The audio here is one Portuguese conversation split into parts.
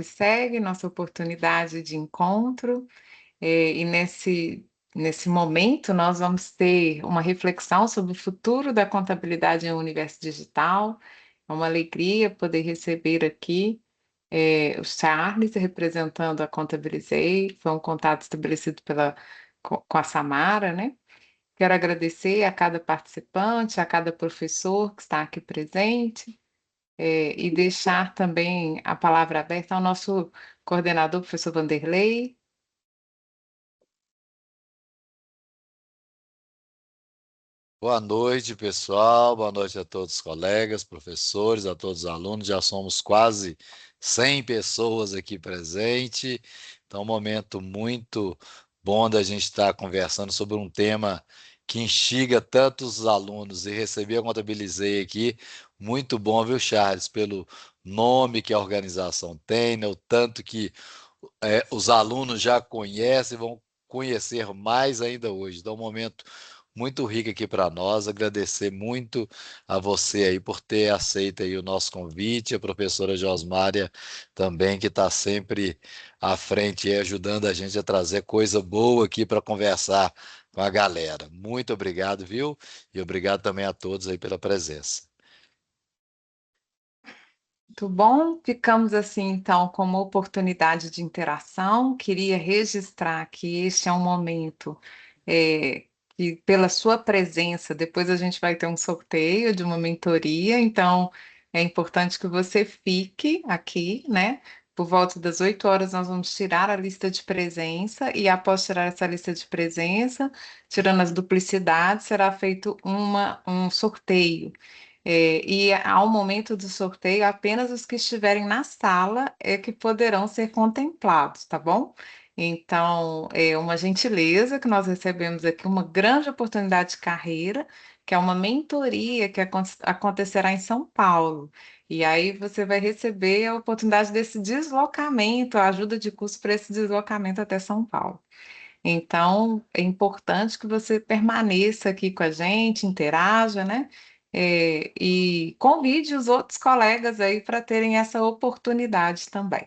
Segue, nossa oportunidade de encontro, e nesse momento nós vamos ter uma reflexão sobre o futuro da contabilidade em um universo digital. É uma alegria poder receber aqui o Charles, representando a Contabilizei. Foi um contato estabelecido com a Samara, né? Quero agradecer a cada participante, a cada professor que está aqui presente, e deixar também a palavra aberta ao nosso coordenador, professor Vanderlei. Boa noite, pessoal. Boa noite a todos os colegas, professores, a todos os alunos. Já somos quase 100 pessoas aqui presentes. Então, um momento muito bom da gente estar conversando sobre um tema que instiga tantos alunos, e receber a Contabilizei aqui. Muito bom, viu, Charles? Pelo nome que a organização tem, né? O tanto que os alunos já conhecem e vão conhecer mais ainda hoje. Então, um momento muito rico aqui para nós. Agradecer muito a você aí por ter aceito aí o nosso convite, a professora Josmária também, que está sempre à frente e ajudando a gente a trazer coisa boa aqui para conversar com a galera. Muito obrigado, viu? E obrigado também a todos aí pela presença. Muito bom, ficamos assim então com uma oportunidade de interação. Queria registrar que este é um momento que, pela sua presença, depois a gente vai ter um sorteio de uma mentoria, então é importante que você fique aqui, né? Por volta das 8 horas, nós vamos tirar a lista de presença, e após tirar essa lista de presença, tirando as duplicidades, será feito um sorteio. E ao momento do sorteio, apenas os que estiverem na sala é que poderão ser contemplados, tá bom? Então, é uma gentileza que nós recebemos aqui, uma grande oportunidade de carreira, que é uma mentoria que acontecerá em São Paulo. E aí você vai receber a oportunidade desse deslocamento, a ajuda de custo para esse deslocamento até São Paulo. Então, é importante que você permaneça aqui com a gente, interaja, né? E convide os outros colegas aí para terem essa oportunidade também.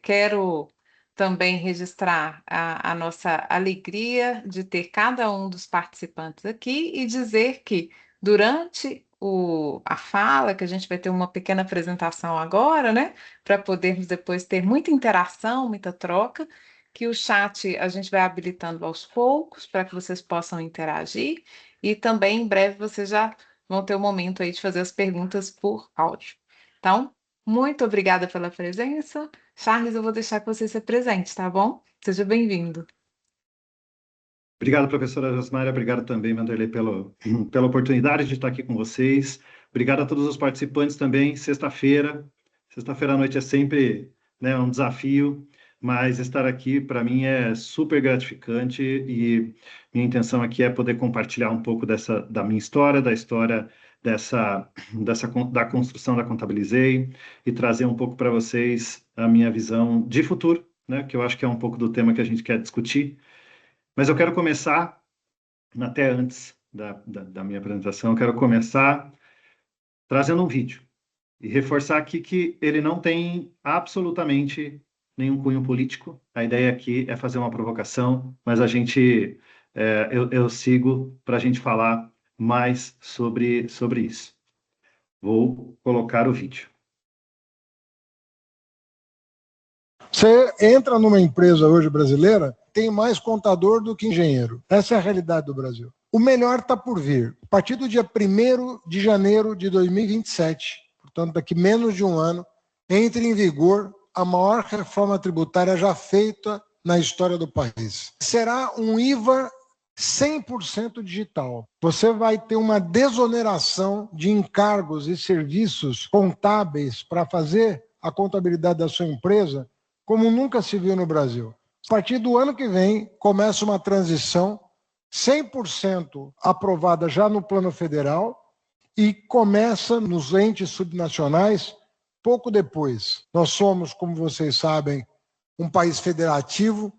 Quero também registrar a nossa alegria de ter cada um dos participantes aqui e dizer que durante a fala, que a gente vai ter uma pequena apresentação agora, né, para podermos depois ter muita interação, muita troca, que o chat a gente vai habilitando aos poucos para que vocês possam interagir, e também em breve vocês já vão ter o momento aí de fazer as perguntas por áudio. Então, muito obrigada pela presença. Charles, eu vou deixar que você se apresente, tá bom? Seja bem-vindo. Obrigado, professora Josmária. Obrigado também, Vanderlei, pela oportunidade de estar aqui com vocês. Obrigado a todos os participantes também. Sexta-feira à noite é sempre, né, um desafio, mas estar aqui para mim é super gratificante, e minha intenção aqui é poder compartilhar um pouco da minha história, da história da construção da Contabilizei, e trazer um pouco para vocês a minha visão de futuro, né, que eu acho que é um pouco do tema que a gente quer discutir. Mas eu quero começar, até antes da minha apresentação, eu quero começar trazendo um vídeo e reforçar aqui que ele não tem absolutamente nenhum cunho político. A ideia aqui é fazer uma provocação, mas eu sigo para a gente falar mais sobre isso. Vou colocar o vídeo. Você entra numa empresa hoje brasileira, tem mais contador do que engenheiro. Essa é a realidade do Brasil. O melhor está por vir. A partir do dia 1º de janeiro de 2027, portanto, daqui menos de um ano, entre em vigor a maior reforma tributária já feita na história do país. Será um IVA 100% digital. Você vai ter uma desoneração de encargos e serviços contábeis para fazer a contabilidade da sua empresa como nunca se viu no Brasil. A partir do ano que vem, começa uma transição 100% aprovada já no plano federal e começa nos entes subnacionais pouco depois. Nós somos, como vocês sabem, um país federativo,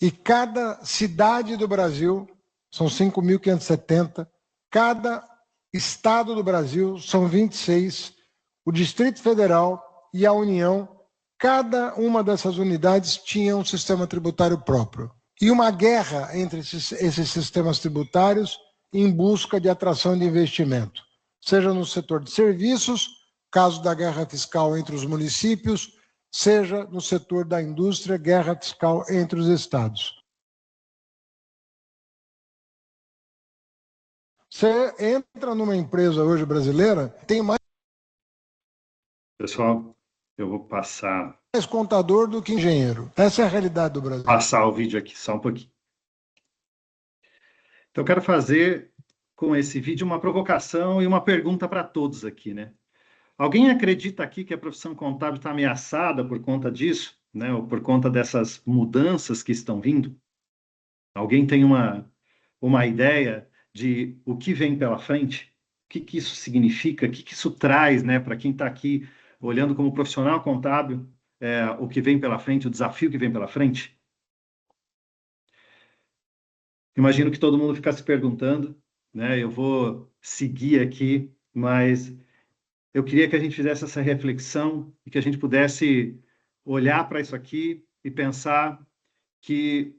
e cada cidade do Brasil, são 5.570, cada estado do Brasil, são 26, o Distrito Federal e a União Cada uma dessas unidades tinha um sistema tributário próprio. E uma guerra entre esses sistemas tributários em busca de atração de investimento, seja no setor de serviços, caso da guerra fiscal entre os municípios, seja no setor da indústria, guerra fiscal entre os estados. Você entra numa empresa hoje brasileira, tem mais... Pessoal, eu vou passar contador do que engenheiro. Essa é a realidade do Brasil. Passar o vídeo aqui só um pouquinho. Então, eu quero fazer com esse vídeo uma provocação e uma pergunta para todos aqui, né? Alguém acredita aqui que a profissão contábil está ameaçada por conta disso, né? Ou por conta dessas mudanças que estão vindo? Alguém tem uma ideia de o que vem pela frente? O que isso significa? O que isso traz, né? Para quem está aqui olhando como profissional contábil, o que vem pela frente, o desafio que vem pela frente? Imagino que todo mundo fica se perguntando, né? Eu vou seguir aqui, mas eu queria que a gente fizesse essa reflexão e que a gente pudesse olhar para isso aqui e pensar que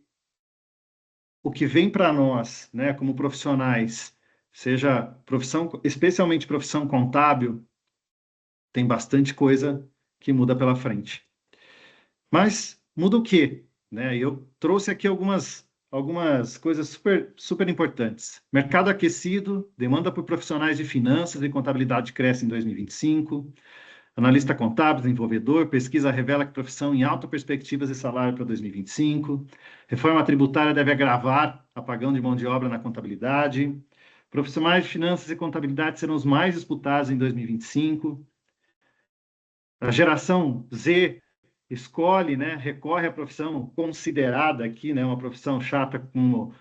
o que vem para nós, né, como profissionais, seja profissão, especialmente profissão contábil, tem bastante coisa que muda pela frente. Mas muda o quê? Né? Eu trouxe aqui algumas coisas super importantes. Mercado aquecido, demanda por profissionais de finanças e contabilidade cresce em 2025. Analista contábil, desenvolvedor, pesquisa revela que profissão em alta perspectivas e salário para 2025. Reforma tributária deve agravar apagão de mão de obra na contabilidade. Profissionais de finanças e contabilidade serão os mais disputados em 2025. A geração Z escolhe, né, recorre à profissão considerada aqui, né, uma profissão chata como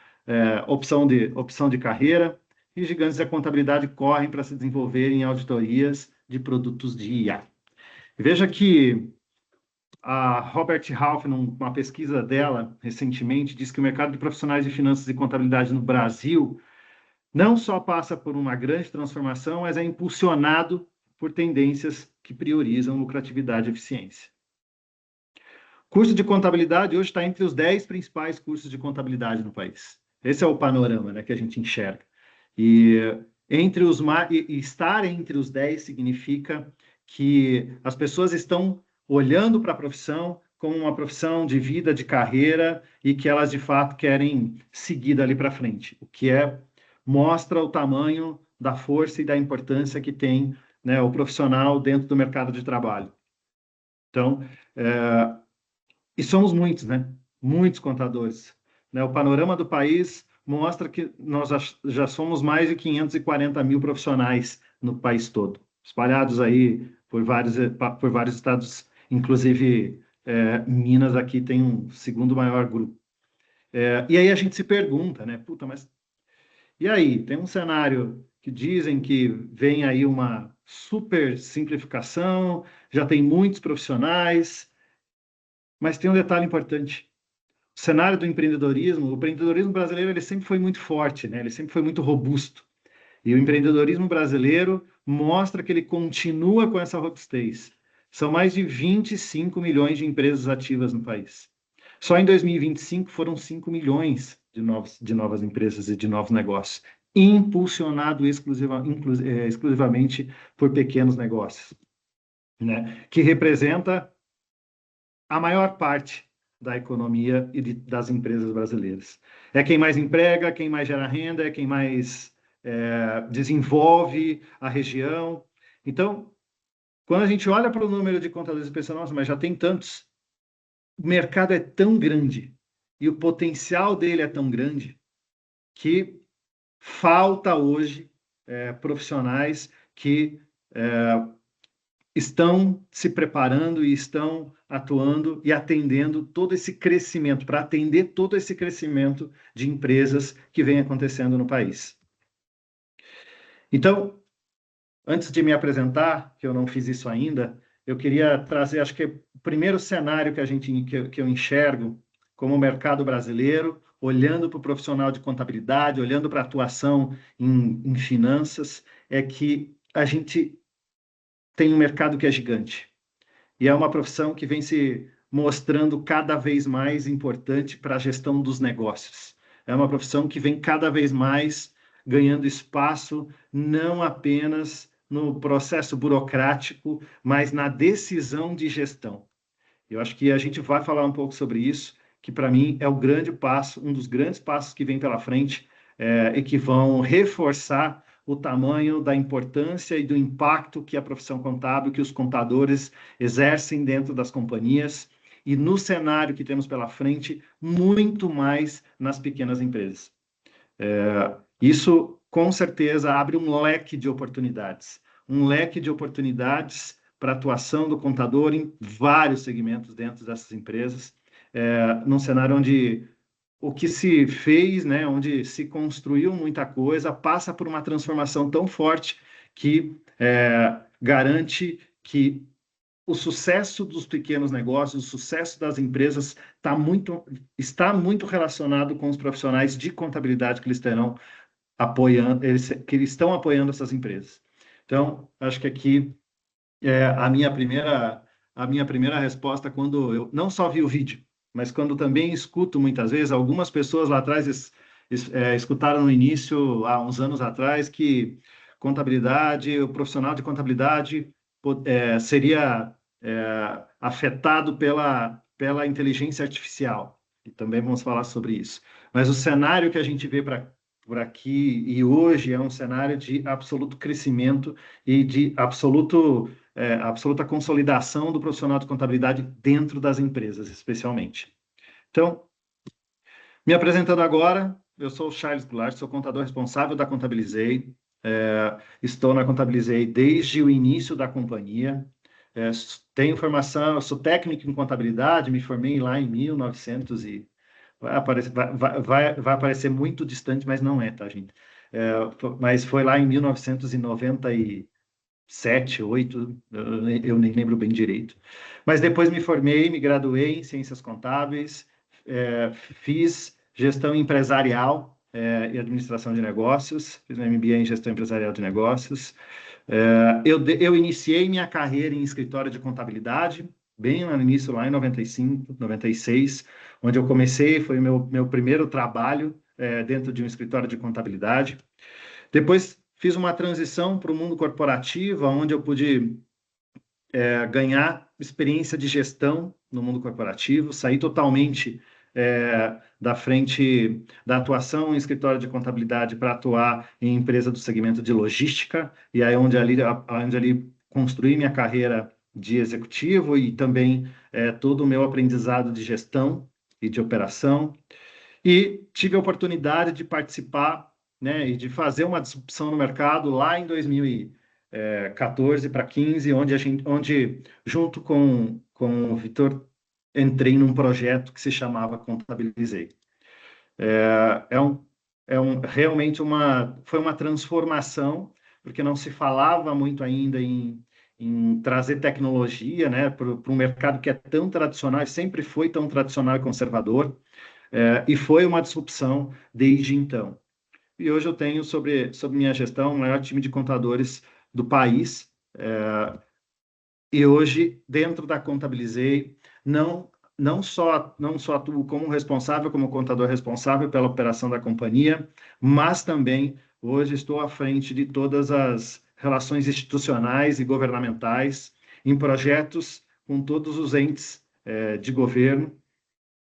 opção de carreira, e gigantes da contabilidade correm para se desenvolverem em auditorias de produtos de IA. Veja que a Robert Half, numa pesquisa dela recentemente, diz que o mercado de profissionais de finanças e contabilidade no Brasil não só passa por uma grande transformação, mas é impulsionado por tendências que priorizam lucratividade e eficiência. Curso de contabilidade hoje está entre os 10 principais cursos de contabilidade no país. Esse é o panorama, né, que a gente enxerga. E estar entre os 10 significa que as pessoas estão olhando para a profissão como uma profissão de vida, de carreira, e que elas, de fato, querem seguir dali para frente. O que mostra o tamanho da força e da importância que tem, né, o profissional dentro do mercado de trabalho. Então, e somos muitos, né? Muitos contadores. Né? O panorama do país mostra que nós já somos mais de 540 mil profissionais no país todo, espalhados aí por vários estados, inclusive Minas aqui tem um segundo maior grupo. E aí a gente se pergunta, né? Puta, mas e aí? Tem um cenário que dizem que vem aí uma super simplificação, já tem muitos profissionais, mas tem um detalhe importante. O cenário do empreendedorismo, o empreendedorismo brasileiro, ele sempre foi muito forte, né? Ele sempre foi muito robusto. E o empreendedorismo brasileiro mostra que ele continua com essa robustez. São mais de 25 milhões de empresas ativas no país. Só em 2025 foram 5 milhões de novas empresas e de novos negócios, impulsionado exclusivamente por pequenos negócios, né? Que representa a maior parte da economia e das empresas brasileiras. É quem mais emprega, quem mais gera renda, é quem mais desenvolve a região. Então, quando a gente olha para o número de contadores e pensa, nossa, mas já tem tantos, o mercado é tão grande e o potencial dele é tão grande que falta hoje profissionais que estão se preparando e estão atuando e atendendo todo esse crescimento, para atender todo esse crescimento de empresas que vem acontecendo no país. Então, antes de me apresentar, que eu não fiz isso ainda, eu queria trazer, acho que o primeiro cenário que eu enxergo como o mercado brasileiro, olhando para o profissional de contabilidade, olhando para a atuação em finanças, é que a gente tem um mercado que é gigante. e é uma profissão que vem se mostrando cada vez mais importante para a gestão dos negócios. É uma profissão que vem cada vez mais ganhando espaço, não apenas no processo burocrático, mas na decisão de gestão. Eu acho que a gente vai falar um pouco sobre isso, que para mim é o grande passo, um dos grandes passos que vem pela frente, e que vão reforçar o tamanho da importância e do impacto que a profissão contábil, que os contadores exercem dentro das companhias, e no cenário que temos pela frente, muito mais nas pequenas empresas. Isso, com certeza, abre um leque de oportunidades. Para a atuação do contador em vários segmentos dentro dessas empresas, num cenário onde o que se fez, né, onde se construiu muita coisa, passa por uma transformação tão forte que garante que o sucesso dos pequenos negócios, o sucesso das empresas está muito relacionado com os profissionais de contabilidade que eles terão que eles estão apoiando essas empresas. Então, acho que aqui a minha primeira resposta, quando eu não só vi o vídeo, mas quando também escuto muitas vezes, algumas pessoas lá atrás escutaram no início, há uns anos atrás, que o profissional de contabilidade seria afetado pela inteligência artificial. E também vamos falar sobre isso. Mas o cenário que a gente vê por aqui e hoje é um cenário de absoluto crescimento e de absoluta consolidação do profissional de contabilidade dentro das empresas, especialmente. Então, me apresentando agora, eu sou o Charles Goulart, sou contador responsável da Contabilizei, estou na Contabilizei desde o início da companhia, tenho formação, eu sou técnico em contabilidade, me formei lá em 1900 e... Vai aparecer muito distante, mas não é, tá, gente? Mas foi lá em 1997, 8, eu nem lembro bem direito. Mas depois me formei, me graduei em Ciências Contábeis, fiz Gestão Empresarial e Administração de Negócios, fiz um MBA em Gestão Empresarial de Negócios. Eu iniciei minha carreira em escritório de contabilidade, bem no início, lá em 95, 96, onde eu comecei, foi o meu primeiro trabalho dentro de um escritório de contabilidade. Depois fiz uma transição para o mundo corporativo, onde eu pude ganhar experiência de gestão no mundo corporativo, saí totalmente da frente da atuação em escritório de contabilidade para atuar em empresa do segmento de logística, e aí onde ali construí minha carreira de executivo e também todo o meu aprendizado de gestão e de operação. E tive a oportunidade de participar, né, e de fazer uma disrupção no mercado lá em 2014 para 15, onde junto com o Vitor, entrei num projeto que se chamava Contabilizei. Realmente foi uma transformação, porque não se falava muito ainda em trazer tecnologia, né, para um mercado que é tão tradicional, sempre foi tão tradicional e conservador, e foi uma disrupção desde então. E hoje eu tenho sobre minha gestão o maior time de contadores do país, e hoje, dentro da Contabilizei, não só atuo como responsável, como contador responsável pela operação da companhia, mas também hoje estou à frente de todas as relações institucionais e governamentais em projetos com todos os entes de governo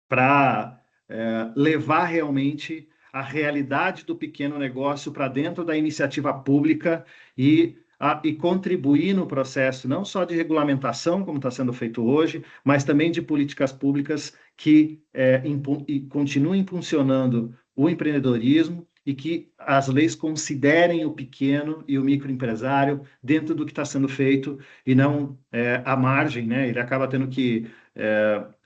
para levar realmente a realidade do pequeno negócio para dentro da iniciativa pública e contribuir no processo não só de regulamentação, como está sendo feito hoje, mas também de políticas públicas que continuem impulsionando o empreendedorismo e que as leis considerem o pequeno e o microempresário dentro do que está sendo feito e não à margem, né? Ele acaba tendo que...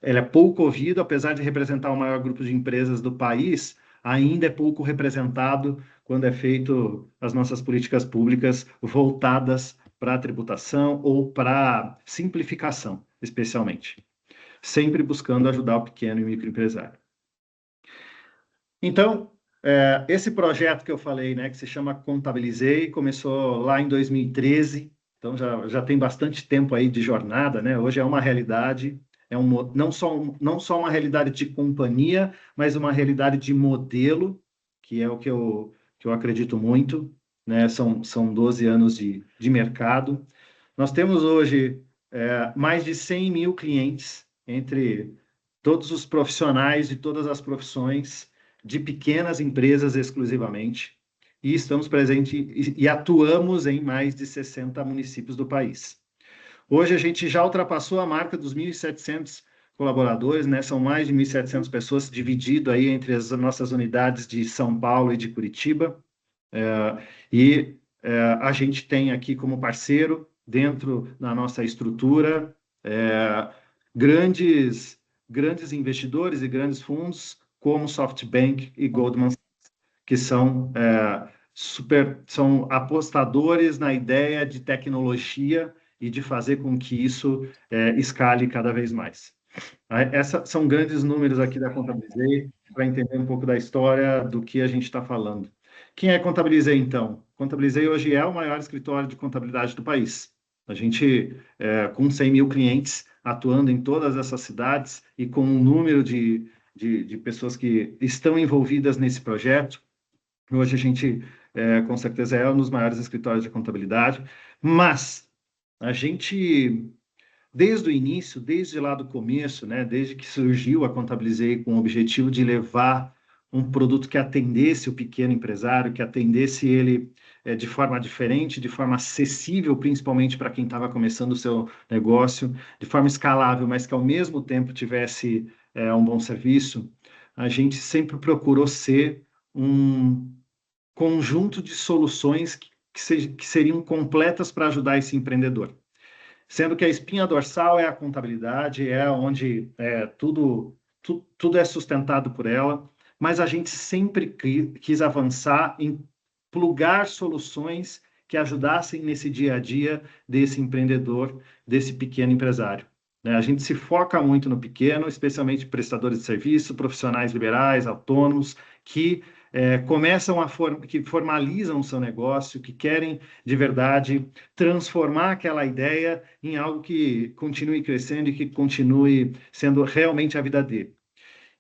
ele é pouco ouvido, apesar de representar o maior grupo de empresas do país, ainda é pouco representado quando é feito as nossas políticas públicas voltadas para a tributação ou para simplificação, especialmente. Sempre buscando ajudar o pequeno e microempresário. Então, esse projeto que eu falei, né, que se chama Contabilizei, começou lá em 2013, então já tem bastante tempo aí de jornada, né? Hoje é uma realidade, não só uma realidade de companhia, mas uma realidade de modelo, que é o que eu acredito muito, né? São 12 anos de mercado. Nós temos hoje mais de 100 mil clientes, entre todos os profissionais de todas as profissões, de pequenas empresas exclusivamente, e estamos presentes e atuamos em mais de 60 municípios do país. Hoje a gente já ultrapassou a marca dos 1.700 colaboradores, né? São mais de 1.700 pessoas, dividido aí entre as nossas unidades de São Paulo e de Curitiba. A gente tem aqui como parceiro, dentro da nossa estrutura, grandes investidores e grandes fundos, como SoftBank e Goldman Sachs, que são apostadores na ideia de tecnologia e de fazer com que isso escale cada vez mais. Esses são grandes números aqui da Contabilizei, para entender um pouco da história do que a gente está falando. Quem é Contabilizei, então? Contabilizei hoje é o maior escritório de contabilidade do país. A gente, com 100 mil clientes, atuando em todas essas cidades e com um número de pessoas que estão envolvidas nesse projeto, hoje a gente, com certeza, é um dos maiores escritórios de contabilidade, mas a gente, desde o início, desde lá do começo, né, desde que surgiu a Contabilizei com o objetivo de levar um produto que atendesse o pequeno empresário, que atendesse ele de forma diferente, de forma acessível, principalmente para quem estava começando o seu negócio, de forma escalável, mas que ao mesmo tempo tivesse um bom serviço, a gente sempre procurou ser um conjunto de soluções que seriam completas para ajudar esse empreendedor. Sendo que a espinha dorsal é a contabilidade, é onde tudo é sustentado por ela, mas a gente sempre quis avançar em plugar soluções que ajudassem nesse dia a dia desse empreendedor, desse pequeno empresário. A gente se foca muito no pequeno, especialmente prestadores de serviço, profissionais liberais, autônomos, que que formalizam o seu negócio, que querem, de verdade, transformar aquela ideia em algo que continue crescendo e que continue sendo realmente a vida dele.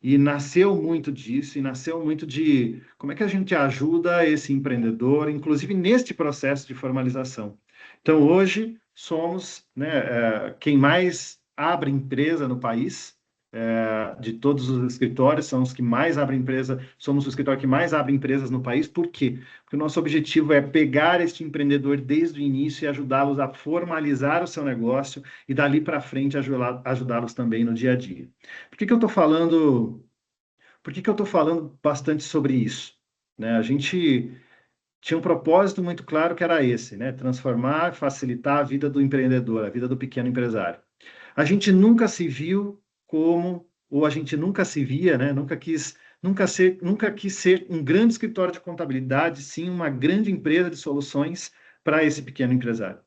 E nasceu muito disso, e nasceu muito de como é que a gente ajuda esse empreendedor, inclusive neste processo de formalização. Então, hoje, somos quem mais abre empresa no país, de todos os escritórios, são os que mais abrem empresa, somos o escritório que mais abre empresas no país. Por quê? Porque o nosso objetivo é pegar este empreendedor desde o início e ajudá-los a formalizar o seu negócio e dali para frente ajudá-los também no dia a dia. Por que eu estou falando bastante sobre isso? A gente tinha um propósito muito claro que era esse, transformar, facilitar a vida do empreendedor, a vida do pequeno empresário. A gente nunca se viu ou a gente nunca se via, nunca quis ser um grande escritório de contabilidade, sim uma grande empresa de soluções para esse pequeno empresário.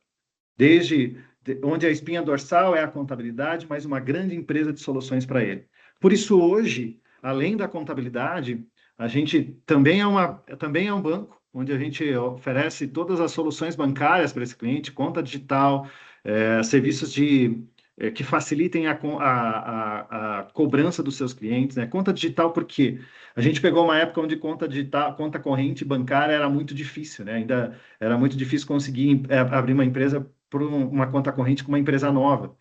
Desde onde a espinha dorsal é a contabilidade, mas uma grande empresa de soluções para ele. Por isso, hoje, além da contabilidade, a gente também é um banco, onde a gente oferece todas as soluções bancárias para esse cliente, conta digital, serviços que facilitem a cobrança dos seus clientes, Conta digital, porque a gente pegou uma época onde conta digital, conta corrente bancária era muito difícil, Ainda era muito difícil conseguir abrir uma empresa por uma conta corrente com uma empresa nova.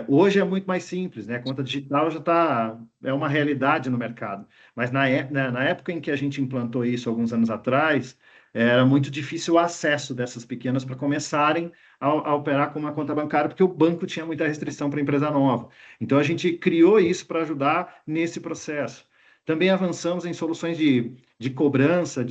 Hoje é muito mais simples, Conta digital já é uma realidade no mercado. Mas na época em que a gente implantou isso, alguns anos atrás, era muito difícil o acesso dessas pequenas para começarem a operar com uma conta bancária, porque o banco tinha muita restrição para empresa nova. Então, a gente criou isso para ajudar nesse processo. Também avançamos em soluções de cobrança,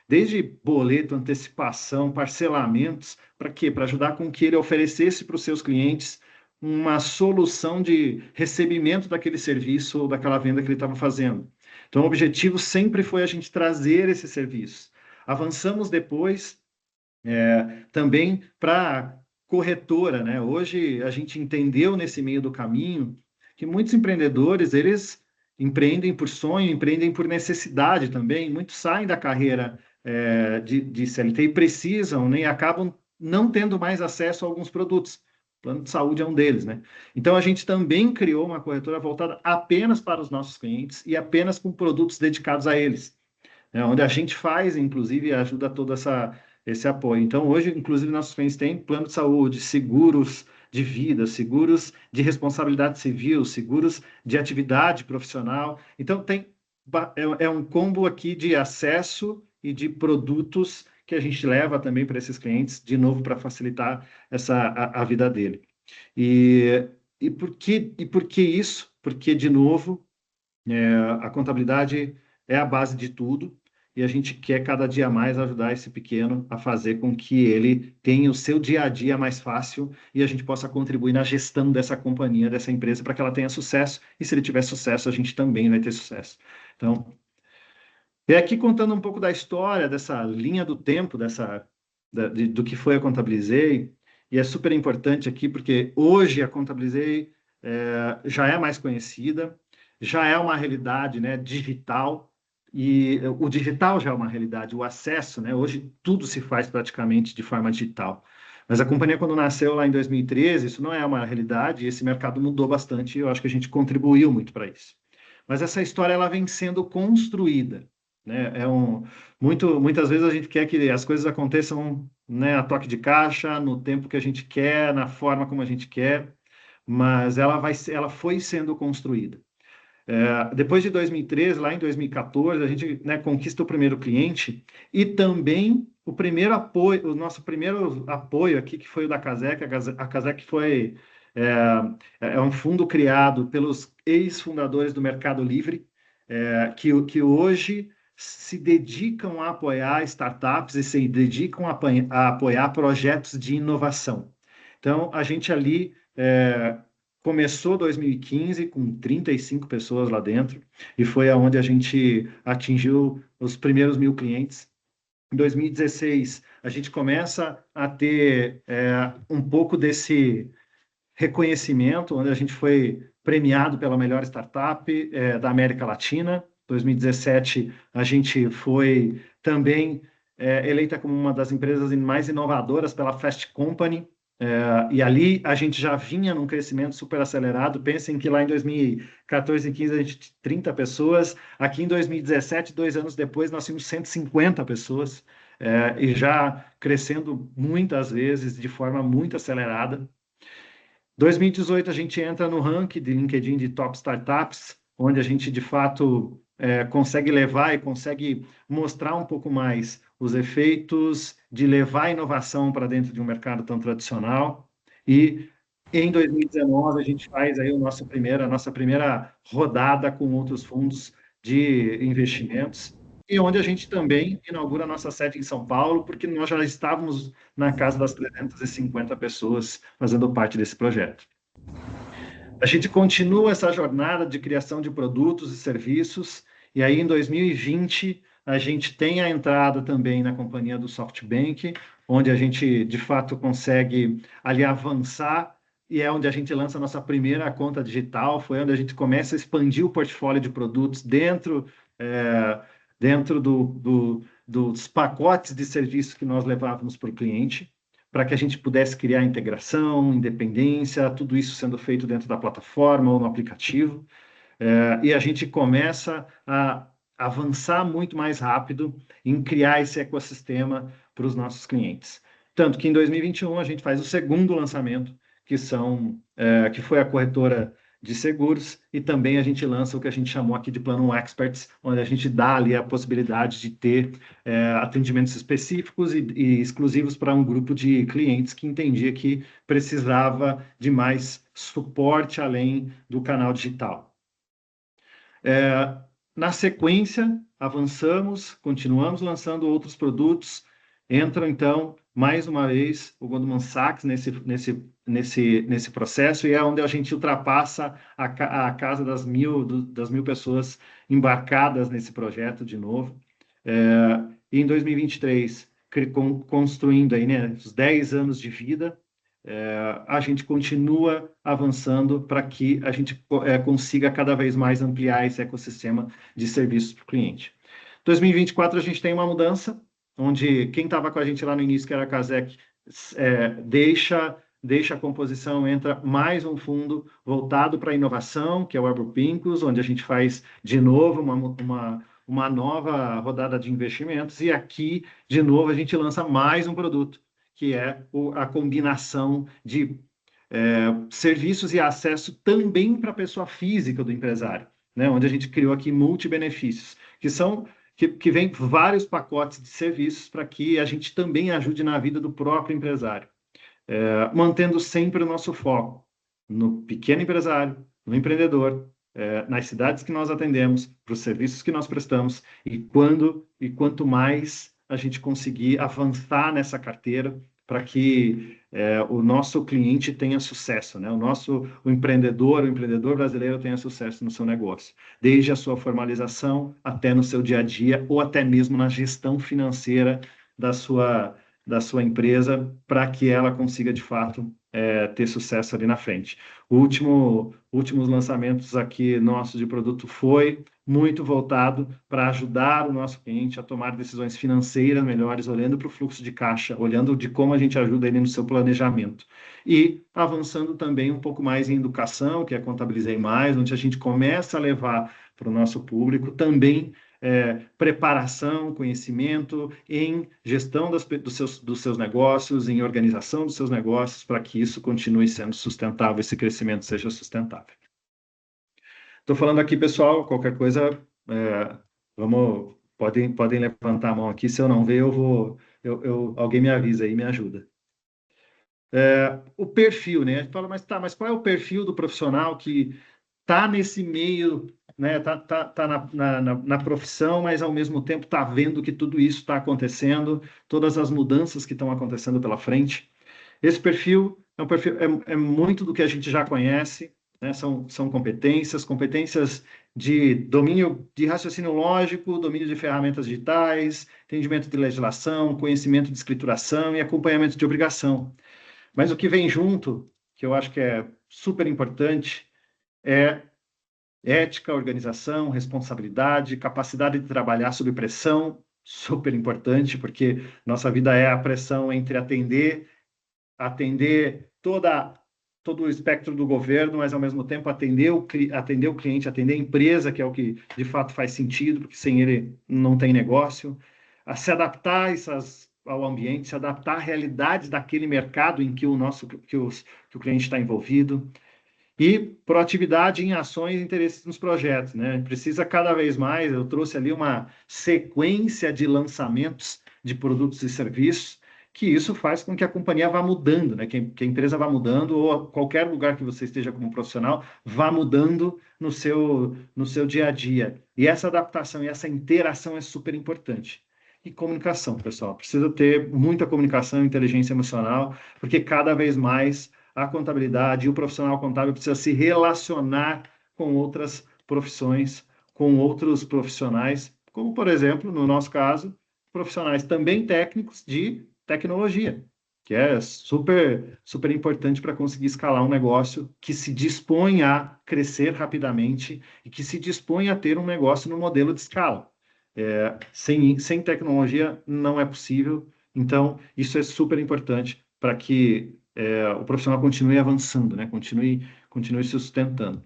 desde boleto, antecipação, parcelamentos. Para quê? Para ajudar com que ele oferecesse para os seus clientes uma solução de recebimento daquele serviço ou daquela venda que ele estava fazendo. Então, o objetivo sempre foi a gente trazer esse serviço. Avançamos depois também para corretora, Hoje a gente entendeu nesse meio do caminho que muitos empreendedores, eles empreendem por sonho, empreendem por necessidade também, muitos saem da carreira de CLT e precisam, e acabam não tendo mais acesso a alguns produtos. O plano de saúde é um deles, né? Então, a gente também criou uma corretora voltada apenas para os nossos clientes e apenas com produtos dedicados a eles, né? Onde a gente faz, inclusive, ajuda todo esse apoio. Então, hoje, inclusive, nossos clientes têm plano de saúde, seguros de vida, seguros de responsabilidade civil, seguros de atividade profissional. Então, é um combo aqui de acesso e de produtos que a gente leva também para esses clientes, de novo, para facilitar a vida dele. E por que isso? Porque, de novo, a contabilidade é a base de tudo, e a gente quer cada dia mais ajudar esse pequeno a fazer com que ele tenha o seu dia a dia mais fácil e a gente possa contribuir na gestão dessa companhia, dessa empresa, para que ela tenha sucesso, e se ele tiver sucesso, a gente também vai ter sucesso. Então, aqui contando um pouco da história, dessa linha do tempo, do que foi a Contabilizei, e é super importante aqui, porque hoje a Contabilizei já é mais conhecida, já é uma realidade, né, digital, e o digital já é uma realidade, o acesso, né, hoje tudo se faz praticamente de forma digital. Mas a companhia, quando nasceu lá em 2013, isso não é uma realidade, e esse mercado mudou bastante, e eu acho que a gente contribuiu muito para isso. Mas essa história, ela vem sendo construída, né? Muitas vezes a gente quer que as coisas aconteçam, né, a toque de caixa, no tempo que a gente quer, na forma como a gente quer, mas ela foi sendo construída. Depois de 2013, lá em 2014, a gente, né, conquista o primeiro cliente e também o nosso primeiro apoio aqui, que foi o da Casec. A Casec é um fundo criado pelos ex-fundadores do Mercado Livre, que hoje se dedicam a apoiar startups e se dedicam a apoiar projetos de inovação. Então, a gente ali começou 2015 com 35 pessoas lá dentro, e foi aonde a gente atingiu os primeiros 1.000 clientes. Em 2016, a gente começa a ter um pouco desse reconhecimento, onde a gente foi premiado pela melhor startup da América Latina. Em 2017, a gente foi também eleita como uma das empresas mais inovadoras pela Fast Company, e ali a gente já vinha num crescimento super acelerado. Pensem que lá em 2014 e 2015 a gente tinha 30 pessoas, aqui em 2017, 2 anos depois, nós tínhamos 150 pessoas, e já crescendo muitas vezes, de forma muito acelerada. 2018 a gente entra no ranking de LinkedIn de Top Startups, onde a gente de fato consegue levar e consegue mostrar um pouco mais os efeitos de levar a inovação para dentro de um mercado tão tradicional. E em 2019 a gente faz aí a nossa primeira rodada com outros fundos de investimentos, e onde a gente também inaugura a nossa sede em São Paulo, porque nós já estávamos na casa das 350 pessoas fazendo parte desse projeto. A gente continua essa jornada de criação de produtos e serviços, e aí em 2020 a gente tem a entrada também na companhia do SoftBank, onde a gente de fato consegue ali avançar, e é onde a gente lança a nossa primeira conta digital, foi onde a gente começa a expandir o portfólio de produtos dentro dos pacotes de serviços que nós levávamos para o cliente, para que a gente pudesse criar integração, independência, tudo isso sendo feito dentro da plataforma ou no aplicativo. E a gente começa a avançar muito mais rápido em criar esse ecossistema para os nossos clientes. Tanto que em 2021 a gente faz o segundo lançamento, que foi a corretora de seguros, e também a gente lança o que a gente chamou aqui de Plano Experts, onde a gente dá ali a possibilidade de ter atendimentos específicos e exclusivos para um grupo de clientes que entendia que precisava de mais suporte além do canal digital. Na sequência, avançamos, continuamos lançando outros produtos. Entra, então, mais uma vez, o Goldman Sachs nesse processo, e é onde a gente ultrapassa a casa das 1.000 pessoas embarcadas nesse projeto de novo. E em 2023, construindo aí, né, os 10 anos de vida, a gente continua avançando para que a gente consiga cada vez mais ampliar esse ecossistema de serviços para o cliente. Em 2024, a gente tem uma mudança, onde quem estava com a gente lá no início, que era a Casec, deixa a composição, entra mais um fundo voltado para a inovação, que é o Agropincus, onde a gente faz de novo uma nova rodada de investimentos, e aqui, de novo, a gente lança mais um produto, que é a combinação de serviços e acesso também para a pessoa física do empresário, né? Onde a gente criou aqui multibenefícios, que vem vários pacotes de serviços para que a gente também ajude na vida do próprio empresário, mantendo sempre o nosso foco no pequeno empresário, no empreendedor, nas cidades que nós atendemos, para os serviços que nós prestamos, e quanto mais a gente conseguir avançar nessa carteira para que o nosso cliente tenha sucesso, né? O empreendedor brasileiro tenha sucesso no seu negócio, desde a sua formalização até no seu dia a dia, ou até mesmo na gestão financeira da sua empresa, para que ela consiga, de fato, ter sucesso ali na frente. Últimos lançamentos aqui nossos de produto foi muito voltado para ajudar o nosso cliente a tomar decisões financeiras melhores, olhando para o fluxo de caixa, olhando de como a gente ajuda ele no seu planejamento. E avançando também um pouco mais em educação, que é Contabilizei Mais, onde a gente começa a levar para o nosso público também preparação, conhecimento em gestão dos seus negócios, em organização dos seus negócios, para que isso continue sendo sustentável, esse crescimento seja sustentável. Estou falando aqui, pessoal, qualquer coisa, podem levantar a mão aqui, se eu não ver, alguém me avisa aí, me ajuda. O perfil, né? A gente fala, mas qual é o perfil do profissional que está nesse meio, né? Tá na profissão, mas ao mesmo tempo está vendo que tudo isso está acontecendo, todas as mudanças que estão acontecendo pela frente. Esse perfil é muito do que a gente já conhece, né? São competências de domínio de raciocínio lógico, domínio de ferramentas digitais, entendimento de legislação, conhecimento de escrituração e acompanhamento de obrigação. Mas o que vem junto, que eu acho que é super importante, é ética, organização, responsabilidade, capacidade de trabalhar sob pressão, super importante, porque nossa vida é a pressão entre atender todo o espectro do governo, mas ao mesmo tempo atender o cliente, atender a empresa, que é o que de fato faz sentido, porque sem ele não tem negócio, a se adaptar ao ambiente, se adaptar à realidade daquele mercado em que que o cliente está envolvido, e proatividade em ações e interesses nos projetos, né? Precisa cada vez mais, eu trouxe ali uma sequência de lançamentos de produtos e serviços, que isso faz com que a companhia vá mudando, né? Que a empresa vá mudando, ou qualquer lugar que você esteja como profissional, vá mudando no seu dia a dia. E essa adaptação e essa interação é super importante. E comunicação, pessoal. Precisa ter muita comunicação e inteligência emocional, porque cada vez mais a contabilidade e o profissional contábil precisa se relacionar com outras profissões, com outros profissionais, como, por exemplo, no nosso caso, profissionais também técnicos de tecnologia, que é super, super importante para conseguir escalar um negócio que se dispõe a crescer rapidamente e que se dispõe a ter um negócio no modelo de escala. Sem tecnologia não é possível, então isso é super importante para que o profissional continue avançando, né? Continue se sustentando.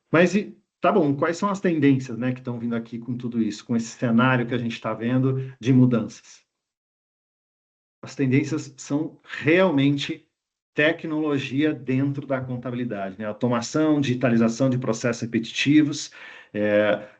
Mas, tá bom, quais são as tendências, né, que estão vindo aqui com tudo isso, com esse cenário que a gente está vendo de mudanças? As tendências são realmente tecnologia dentro da contabilidade, né? Automação, digitalização de processos repetitivos,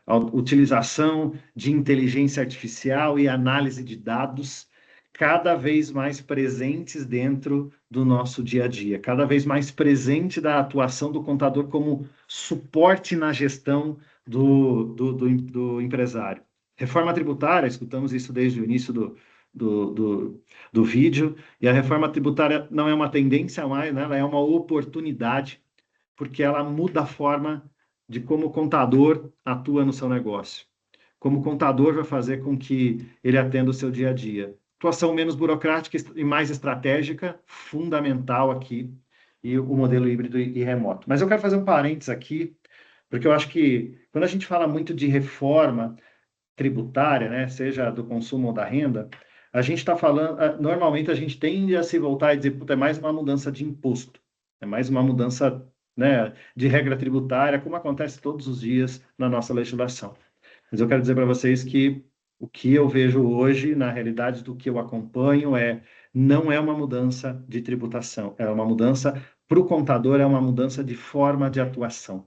a utilização de inteligência artificial e análise de dados, cada vez mais presentes dentro do nosso dia a dia, cada vez mais presente da atuação do contador como suporte na gestão do empresário. Reforma tributária, escutamos isso desde o início do vídeo, e a reforma tributária não é uma tendência mais, né? Ela é uma oportunidade, porque ela muda a forma de como o contador atua no seu negócio. Como o contador vai fazer com que ele atenda o seu dia a dia. Atuação menos burocrática e mais estratégica, fundamental aqui, e o modelo híbrido e remoto. Mas eu quero fazer um parênteses aqui, porque eu acho que quando a gente fala muito de reforma tributária, né, seja do consumo ou da renda, A gente está falando, normalmente a gente tende a se voltar e dizer, puta, é mais uma mudança de imposto, é mais uma mudança, né, de regra tributária, como acontece todos os dias na nossa legislação. Mas eu quero dizer para vocês que o que eu vejo hoje, na realidade do que eu acompanho, não é uma mudança de tributação, é uma mudança, para o contador, é uma mudança de forma de atuação.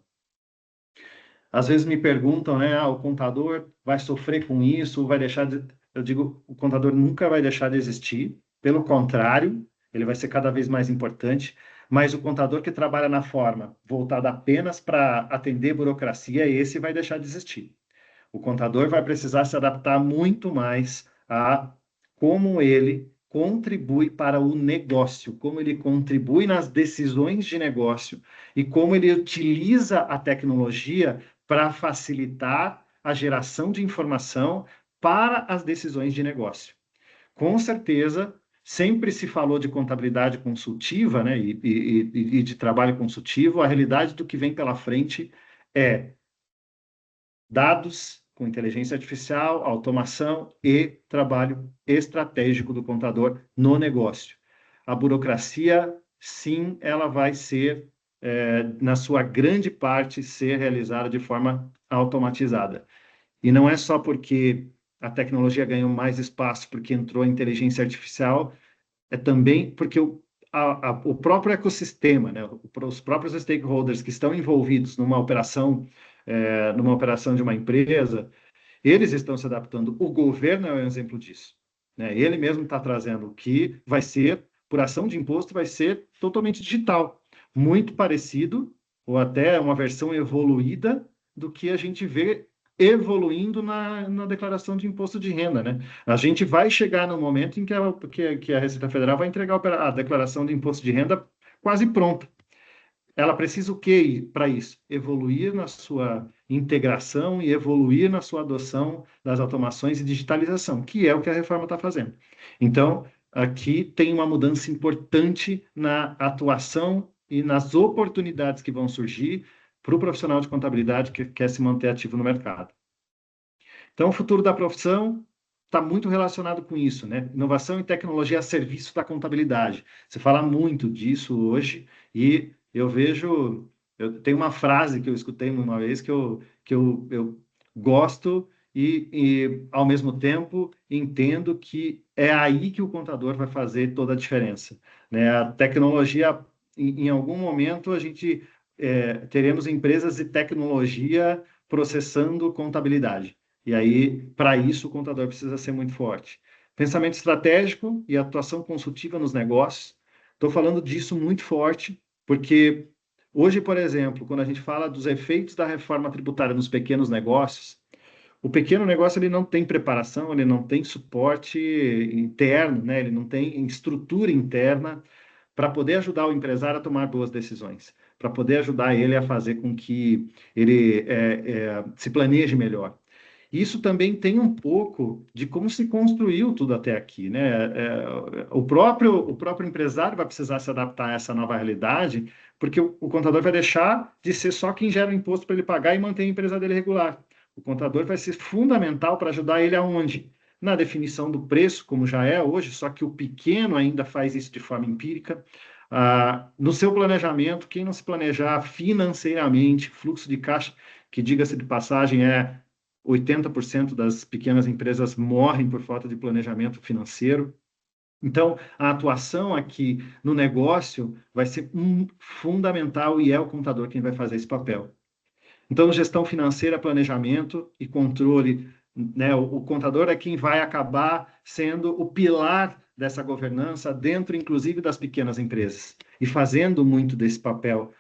Às vezes me perguntam, né, o contador vai sofrer com isso, vai deixar de... Eu digo, o contador nunca vai deixar de existir, pelo contrário, ele vai ser cada vez mais importante, mas o contador que trabalha na forma voltada apenas para atender burocracia, esse vai deixar de existir. O contador vai precisar se adaptar muito mais a como ele contribui para o negócio, como ele contribui nas decisões de negócio e como ele utiliza a tecnologia para facilitar a geração de informação para as decisões de negócio. Com certeza, sempre se falou de contabilidade consultiva, né, e de trabalho consultivo. A realidade do que vem pela frente é dados com inteligência artificial, automação e trabalho estratégico do contador no negócio. A burocracia, sim, ela vai ser, na sua grande parte, ser realizada de forma automatizada. E não é só porque a tecnologia ganhou mais espaço porque entrou a inteligência artificial, é também porque o próprio ecossistema, né, os próprios stakeholders que estão envolvidos numa operação de uma empresa, eles estão se adaptando. O governo é um exemplo disso, né? Ele mesmo está trazendo que vai ser, por ação de imposto, vai ser totalmente digital, muito parecido, ou até uma versão evoluída do que a gente vê evoluindo na declaração de imposto de renda, né? A gente vai chegar no momento em que a Receita Federal vai entregar a declaração de imposto de renda quase pronta. Ela precisa o quê para isso? Evoluir na sua integração e evoluir na sua adoção das automações e digitalização, que é o que a reforma está fazendo. Então, aqui tem uma mudança importante na atuação e nas oportunidades que vão surgir para o profissional de contabilidade que quer se manter ativo no mercado. Então, o futuro da profissão está muito relacionado com isso, né? Inovação e tecnologia a serviço da contabilidade. Você fala muito disso hoje e eu tenho uma frase que eu escutei uma vez que eu gosto e, ao mesmo tempo, entendo que é aí que o contador vai fazer toda a diferença, né? A tecnologia, em algum momento, a gente teremos empresas de tecnologia processando contabilidade. E aí, para isso, o contador precisa ser muito forte. Pensamento estratégico e atuação consultiva nos negócios. Estou falando disso muito forte, porque hoje, por exemplo, quando a gente fala dos efeitos da reforma tributária nos pequenos negócios, o pequeno negócio ele não tem preparação, ele não tem suporte interno, né? Ele não tem estrutura interna para poder ajudar o empresário a tomar boas decisões, para poder ajudar ele a fazer com que ele se planeje melhor. Isso também tem um pouco de como se construiu tudo até aqui, né? O próprio empresário vai precisar se adaptar a essa nova realidade, porque o contador vai deixar de ser só quem gera o imposto para ele pagar e manter a empresa dele regular. O contador vai ser fundamental para ajudar ele aonde? Na definição do preço, como já é hoje, só que o pequeno ainda faz isso de forma empírica. No seu planejamento, quem não se planejar financeiramente, fluxo de caixa, que diga-se de passagem 80% das pequenas empresas morrem por falta de planejamento financeiro. Então, a atuação aqui no negócio vai ser fundamental e é o contador quem vai fazer esse papel. Então, gestão financeira, planejamento e controle, né? O contador é quem vai acabar sendo o pilar dessa governança dentro, inclusive, das pequenas empresas e fazendo muito desse papel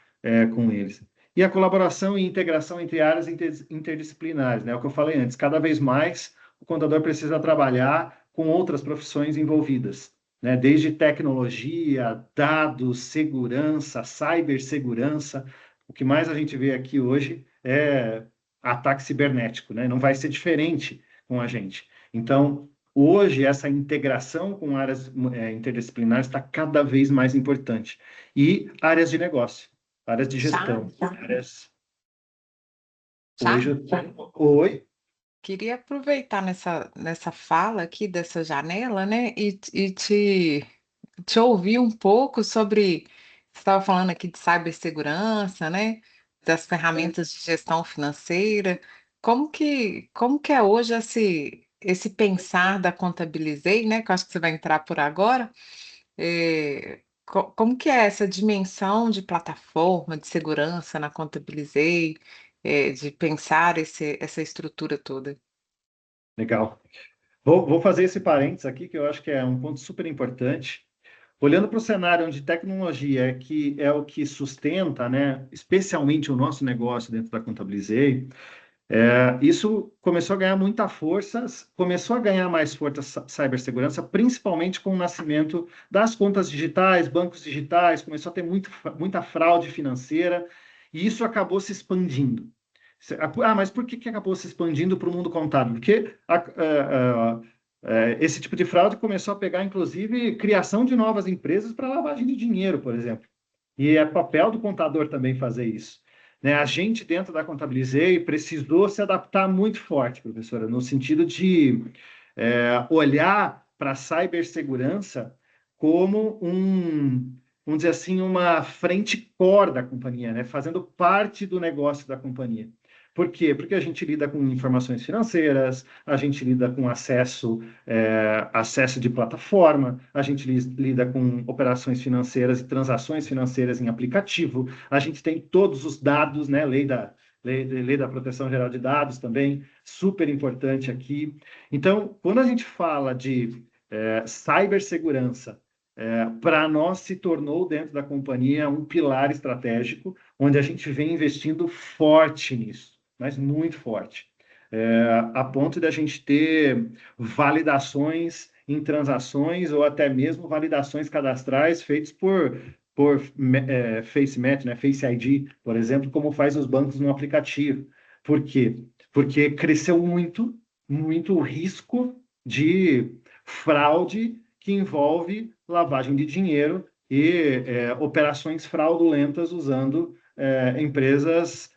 com eles. E a colaboração e integração entre áreas interdisciplinares, né? O que eu falei antes, cada vez mais o contador precisa trabalhar com outras profissões envolvidas, né? Desde tecnologia, dados, segurança, cibersegurança. O que mais a gente vê aqui hoje é ataque cibernético, né? Não vai ser diferente com a gente. Então, hoje, essa integração com áreas interdisciplinares está cada vez mais importante. E áreas de negócio. Áreas de gestão. Áreas... Oi. queria aproveitar nessa fala aqui dessa janela, né, e te ouvir um pouco sobre. Você estava falando aqui de cibersegurança, né? Das ferramentas de gestão financeira. Como que é hoje esse pensar da Contabilizei, né? Que eu acho que você vai entrar por agora. Como que é essa dimensão de plataforma, de segurança na Contabilizei, de pensar essa estrutura toda? Legal. Vou fazer esse parênteses aqui, que eu acho que é um ponto super importante. Olhando para o cenário onde tecnologia é o que sustenta, né, especialmente o nosso negócio dentro da Contabilizei, isso começou a ganhar muita força, começou a ganhar mais força cibersegurança, principalmente com o nascimento das contas digitais, bancos digitais, começou a ter muita fraude financeira, e isso acabou se expandindo. Mas por que acabou se expandindo para o mundo contábil? Porque esse tipo de fraude começou a pegar, inclusive, criação de novas empresas para lavagem de dinheiro, por exemplo. E é papel do contador também fazer isso. Né? A gente, dentro da Contabilizei, precisou se adaptar muito forte, professora, no sentido de olhar para a cibersegurança como vamos dizer assim, uma frente core da companhia, né? Fazendo parte do negócio da companhia. Por quê? Porque a gente lida com informações financeiras, a gente lida com acesso de plataforma, a gente lida com operações financeiras e transações financeiras em aplicativo, a gente tem todos os dados, né? Lei da Proteção Geral de Dados também, super importante aqui. Então, quando a gente fala de cibersegurança, para nós se tornou, dentro da companhia, um pilar estratégico, onde a gente vem investindo forte nisso, mas muito forte, a ponto de a gente ter validações em transações ou até mesmo validações cadastrais feitas por Face Match, né? Face ID, por exemplo, como faz os bancos no aplicativo. Por quê? Porque cresceu muito o risco de fraude que envolve lavagem de dinheiro e operações fraudulentas usando empresas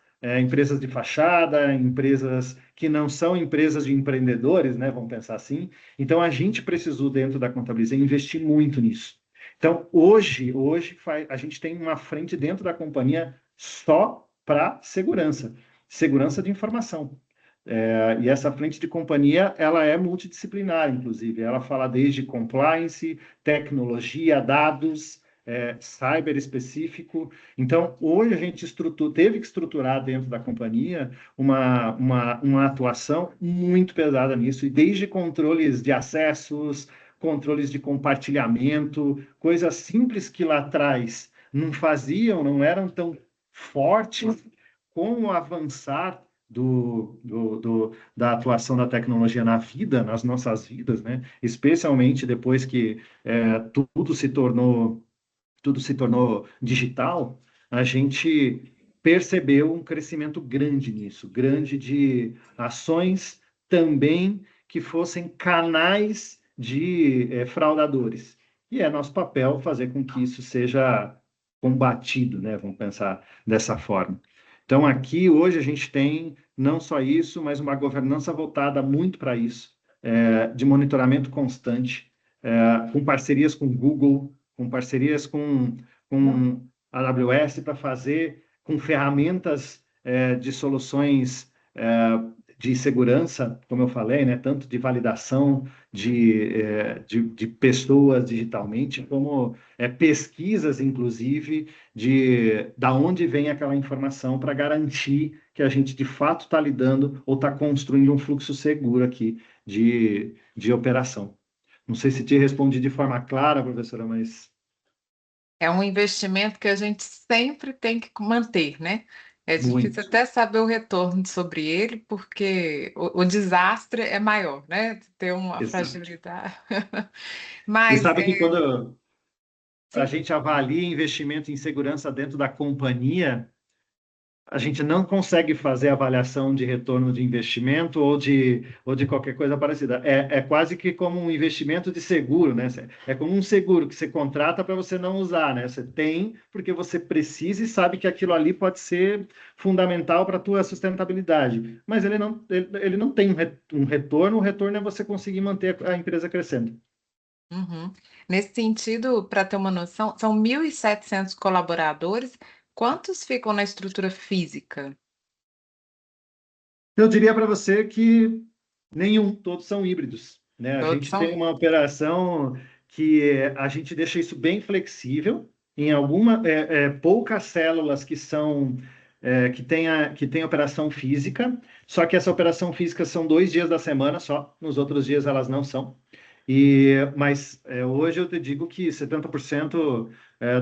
de fachada, empresas que não são empresas de empreendedores, né? Vamos pensar assim. Então, a gente precisou, dentro da Contabilizei, investir muito nisso. Então, hoje a gente tem uma frente dentro da companhia só para segurança de informação. E essa frente de companhia, ela é multidisciplinar, inclusive. Ela fala desde compliance, tecnologia, dados, cyber específico. Então, hoje a gente teve que estruturar dentro da companhia uma atuação muito pesada nisso, e desde controles de acessos, controles de compartilhamento, coisas simples que lá atrás não eram tão fortes, com o avançar da atuação da tecnologia na vida, nas nossas vidas, né? Especialmente depois que tudo se tornou digital, a gente percebeu um crescimento grande nisso, grande de ações também que fossem canais de fraudadores. E é nosso papel fazer com que isso seja combatido, né? Vamos pensar dessa forma. Então, aqui, hoje, a gente tem não só isso, mas uma governança voltada muito para isso, de monitoramento constante, com parcerias com Google, com parcerias com a AWS para fazer, com ferramentas de soluções de segurança, como eu falei, né, tanto de validação de pessoas digitalmente, como pesquisas, inclusive, da onde vem aquela informação para garantir que a gente, de fato, está lidando ou está construindo um fluxo seguro aqui de operação. Não sei se te respondi de forma clara, professora, mas... É um investimento que a gente sempre tem que manter, né? É difícil Muito. até saber o retorno sobre ele, porque o desastre é maior, né? Ter uma Exato. fragilidade. E Mas, sabe que quando a sim, gente avalia investimento em segurança dentro da companhia, a gente não consegue fazer avaliação de retorno de investimento ou de qualquer coisa parecida. É quase que como um investimento de seguro, né? É como um seguro que você contrata para você não usar, né? Você tem porque você precisa e sabe que aquilo ali pode ser fundamental para a tua sustentabilidade. Mas ele não tem um retorno, o retorno é você conseguir manter a empresa crescendo. Uhum. Nesse sentido, para ter uma noção, são 1.700 colaboradores. Quantos ficam na estrutura física? Eu diria para você que nenhum, todos são híbridos, né? A Todos gente são. tem uma operação que a gente deixa isso bem flexível. Em poucas células que são que tem operação física, só que essa operação física são 2 dias da semana só, nos outros dias elas não são. Mas hoje eu te digo que 70%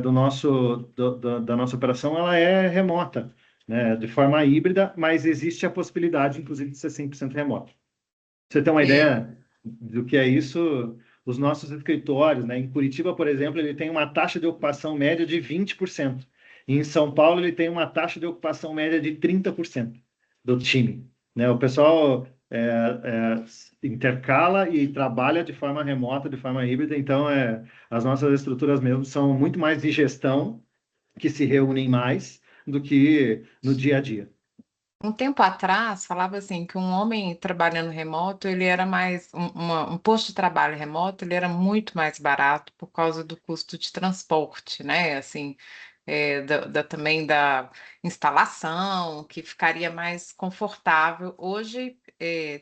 da nossa operação ela é remota, né, de forma híbrida, mas existe a possibilidade, inclusive, de ser 100% remoto. Pra você ter uma É. ideia do que é isso, os nossos escritórios, né? Em Curitiba, por exemplo, ele tem uma taxa de ocupação média de 20%. E em São Paulo, ele tem uma taxa de ocupação média de 30% do time, né? O pessoal intercala e trabalha de forma remota, de forma híbrida. Então, as nossas estruturas mesmo são muito mais de gestão, que se reúnem mais do que no dia a dia. Um tempo atrás, falava assim que um homem trabalhando remoto, ele era mais um posto de trabalho remoto, ele era muito mais barato por causa do custo de transporte, né? Assim, também da instalação, que ficaria mais confortável. Hoje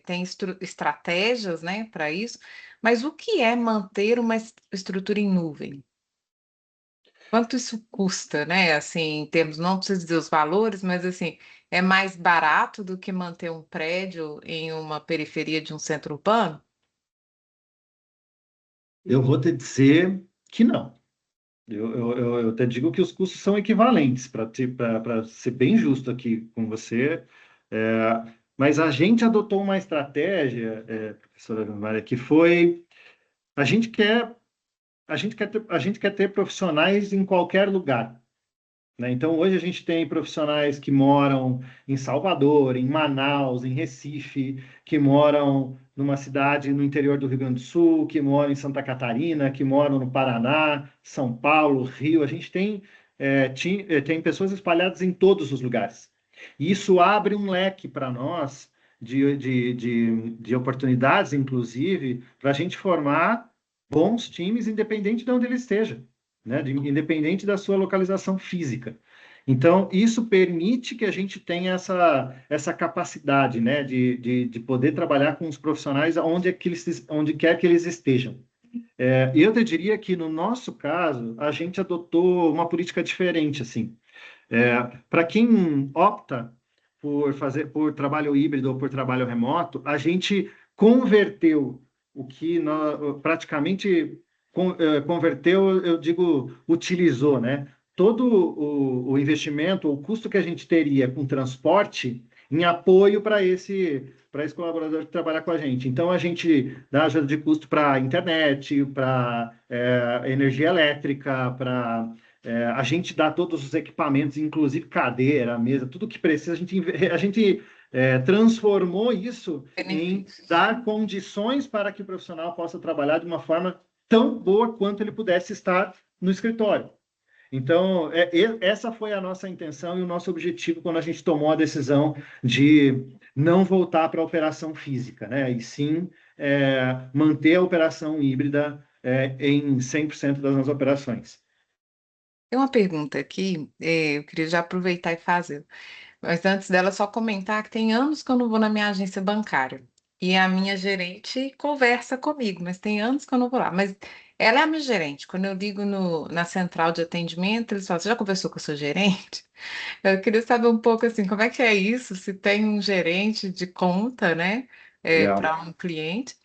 tem estratégias, né, para isso, mas o que é manter uma estrutura em nuvem? Quanto isso custa, né? Assim, em termos, não preciso dizer os valores, mas assim, é mais barato do que manter um prédio em uma periferia de um centro urbano? Eu vou te dizer que não. Eu te digo que os custos são equivalentes, para ser bem justo aqui com você. É, mas a gente adotou uma estratégia, professora Maria, que foi a gente quer a gente quer ter profissionais em qualquer lugar, né? Então, hoje a gente tem profissionais que moram em Salvador, em Manaus, em Recife, que moram numa cidade no interior do Rio Grande do Sul, que moram em Santa Catarina, que moram no Paraná, São Paulo, Rio. A gente tem pessoas espalhadas em todos os lugares. E isso abre um leque para nós de oportunidades, inclusive, para a gente formar bons times, independente de onde ele esteja, né? Independente da sua localização física. Então, isso permite que a gente tenha essa capacidade, né, de poder trabalhar com os profissionais onde quer que eles estejam. E eu te diria que, no nosso caso, a gente adotou uma política diferente, assim. Para quem opta por trabalho híbrido ou por trabalho remoto, a gente converteu o que praticamente converteu, eu digo, utilizou, né? Todo o investimento, o custo que a gente teria com transporte em apoio para esse colaborador que trabalha com a gente. Então, a gente dá ajuda de custo para internet, para energia elétrica, a gente dá todos os equipamentos, inclusive cadeira, mesa, tudo que precisa. A gente transformou isso em Benefícios. dar condições para que o profissional possa trabalhar de uma forma tão boa quanto ele pudesse estar no escritório. Então, essa foi a nossa intenção e o nosso objetivo quando a gente tomou a decisão de não voltar para a operação física, né? E sim manter a operação híbrida em 100% das nossas operações. Tem uma pergunta aqui, eu queria já aproveitar e fazer. Mas antes dela, só comentar que tem anos que eu não vou na minha agência bancária. E a minha gerente conversa comigo, mas tem anos que eu não vou lá. Mas ela é a minha gerente. Quando eu ligo na central de atendimento, eles falam: "Você já conversou com a sua gerente?" Eu queria saber um pouco assim, como é que é isso? Se tem um gerente de conta, né, Legal. para um cliente.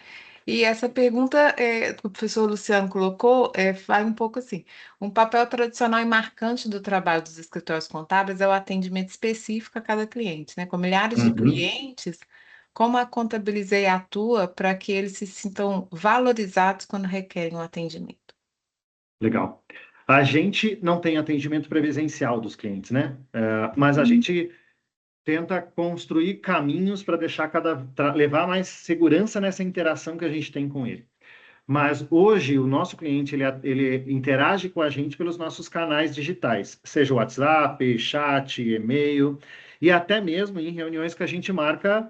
E essa pergunta que o professor Luciano colocou vai um pouco assim: um papel tradicional e marcante do trabalho dos escritórios contábeis é o atendimento específico a cada cliente, né? Com milhares de Uhum. clientes, como a Contabilizei atua para que eles se sintam valorizados quando requerem um atendimento? Legal. A gente não tem atendimento presencial dos clientes, né? Mas a gente tenta construir caminhos para deixar levar mais segurança nessa interação que a gente tem com ele. Mas hoje o nosso cliente ele interage com a gente pelos nossos canais digitais, seja o WhatsApp, chat, e-mail, e até mesmo em reuniões que a gente marca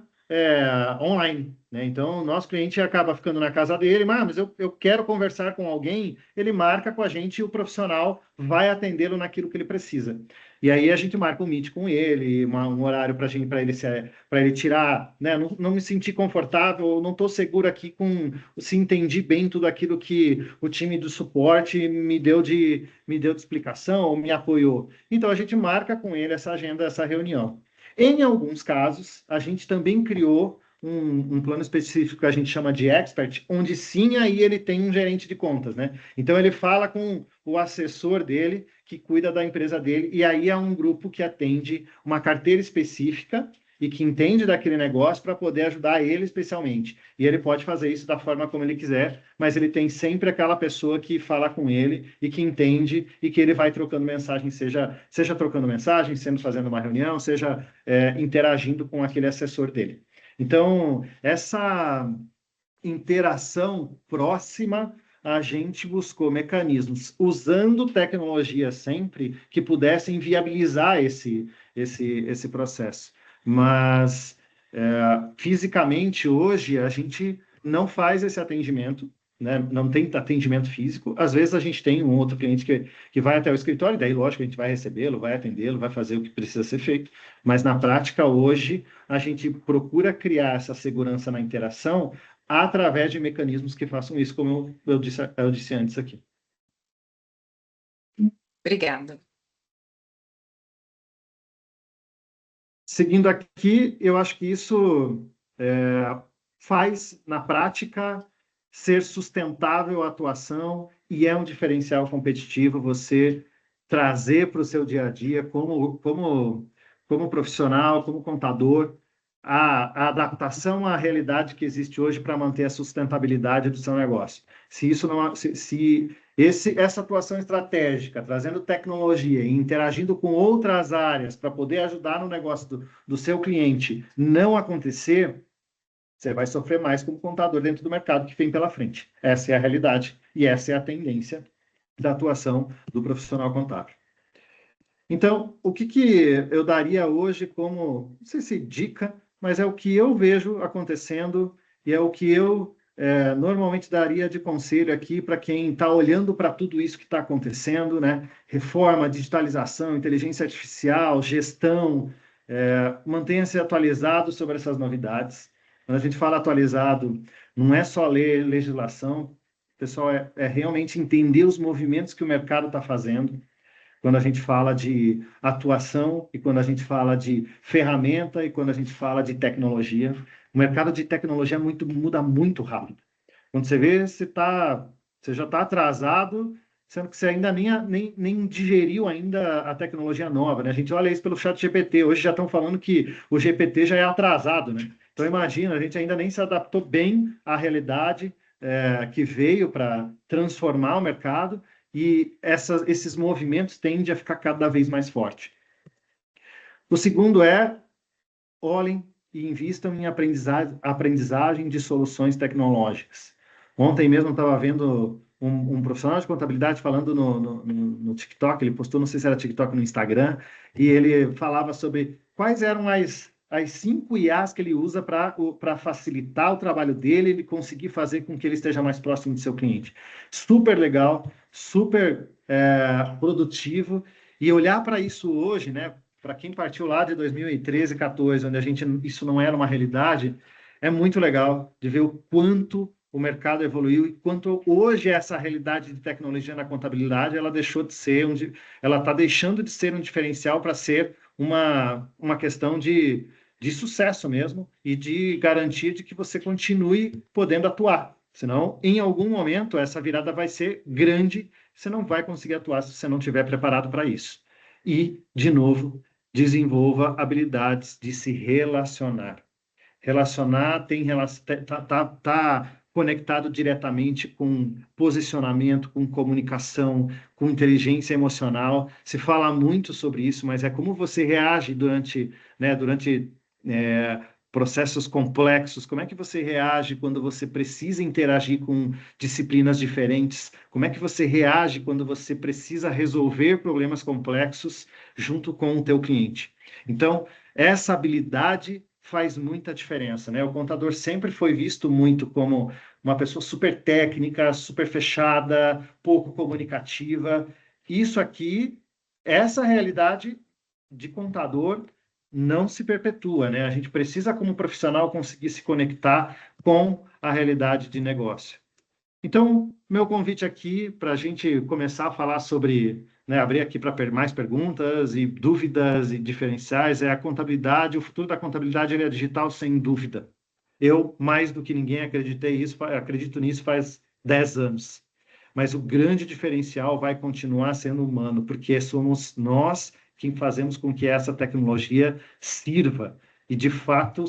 online, né? Então, o nosso cliente acaba ficando na casa dele, mas eu quero conversar com alguém, ele marca com a gente e o profissional vai atendê-lo naquilo que ele precisa. E aí a gente marca um meet com ele, um horário para ele tirar, né? Não me sentir confortável, não estou seguro aqui se entendi bem tudo aquilo que o time do suporte me deu de explicação ou me apoiou. Então a gente marca com ele essa agenda, essa reunião. Em alguns casos, a gente também criou um plano específico que a gente chama de expert, onde sim aí ele tem um gerente de contas, né? Então ele fala com o assessor dele, que cuida da empresa dele, e aí é um grupo que atende uma carteira específica e que entende daquele negócio para poder ajudar ele especialmente. E ele pode fazer isso da forma como ele quiser, mas ele tem sempre aquela pessoa que fala com ele e que entende e que ele vai trocando mensagem, seja trocando mensagem, fazendo uma reunião, seja interagindo com aquele assessor dele. Então, essa interação próxima, a gente buscou mecanismos, usando tecnologia sempre, que pudessem viabilizar esse processo. Mas, fisicamente, hoje, a gente não faz esse atendimento, né? Não tem atendimento físico. Às vezes, a gente tem um outro cliente que vai até o escritório, daí, lógico, a gente vai recebê-lo, vai atendê-lo, vai fazer o que precisa ser feito. Mas, na prática, hoje, a gente procura criar essa segurança na interação através de mecanismos que façam isso, como eu disse antes aqui. Obrigada. Seguindo aqui, eu acho que isso faz, na prática, ser sustentável a atuação e é um diferencial competitivo você trazer para o seu dia a dia, como profissional, como contador, a adaptação à realidade que existe hoje para manter a sustentabilidade do seu negócio. Essa atuação estratégica, trazendo tecnologia e interagindo com outras áreas para poder ajudar no negócio do seu cliente não acontecer, você vai sofrer mais como contador dentro do mercado que vem pela frente. Essa é a realidade e essa é a tendência da atuação do profissional contábil. Então, o que eu daria hoje como, não sei se dica, mas é o que eu vejo acontecendo e é o que eu normalmente daria de conselho aqui para quem está olhando para tudo isso que está acontecendo, né? Reforma, digitalização, inteligência artificial, gestão, mantenha-se atualizado sobre essas novidades. Quando a gente fala atualizado, não é só ler legislação, pessoal, é realmente entender os movimentos que o mercado está fazendo. Quando a gente fala de atuação e quando a gente fala de ferramenta e quando a gente fala de tecnologia, o mercado de tecnologia muda muito rápido. Quando você vê, você já está atrasado, sendo que você ainda nem digeriu ainda a tecnologia nova, né? A gente olha isso pelo chat GPT, hoje já estão falando que o GPT já é atrasado, né? Então imagina, a gente ainda nem se adaptou bem à realidade que veio para transformar o mercado, e esses movimentos tendem a ficar cada vez mais forte. O segundo olhem e invistam em aprendizagem de soluções tecnológicas. Ontem mesmo eu estava vendo um profissional de contabilidade falando no TikTok, ele postou, não sei se era TikTok ou no Instagram, e ele falava sobre quais eram as 5 IAs que ele usa para facilitar o trabalho dele e conseguir fazer com que ele esteja mais próximo do seu cliente. Super legal, super produtivo, e olhar para isso hoje, né, para quem partiu lá de 2013, 14, onde isso não era uma realidade, é muito legal de ver o quanto o mercado evoluiu e quanto hoje essa realidade de tecnologia na contabilidade, ela está deixando de ser um diferencial para ser uma questão de sucesso mesmo e de garantia de que você continue podendo atuar. Senão, em algum momento, essa virada vai ser grande, você não vai conseguir atuar se você não estiver preparado para isso. E, de novo, desenvolva habilidades de se relacionar. Relacionar está conectado diretamente com posicionamento, com comunicação, com inteligência emocional. Se fala muito sobre isso, mas é como você reage durante processos complexos, como é que você reage quando você precisa interagir com disciplinas diferentes, como é que você reage quando você precisa resolver problemas complexos junto com o teu cliente. Então, essa habilidade faz muita diferença, né? O contador sempre foi visto muito como uma pessoa super técnica, super fechada, pouco comunicativa. Isso aqui, essa realidade de contador não se perpetua, né? A gente precisa, como profissional, conseguir se conectar com a realidade de negócio. Então, meu convite aqui para a gente começar a falar sobre, né, abrir aqui para mais perguntas e dúvidas e diferenciais, é a contabilidade. O futuro da contabilidade ele é digital, sem dúvida. Eu, mais do que ninguém, acredito nisso faz 10 anos. Mas o grande diferencial vai continuar sendo humano, porque somos nós quem fazemos com que essa tecnologia sirva e, de fato,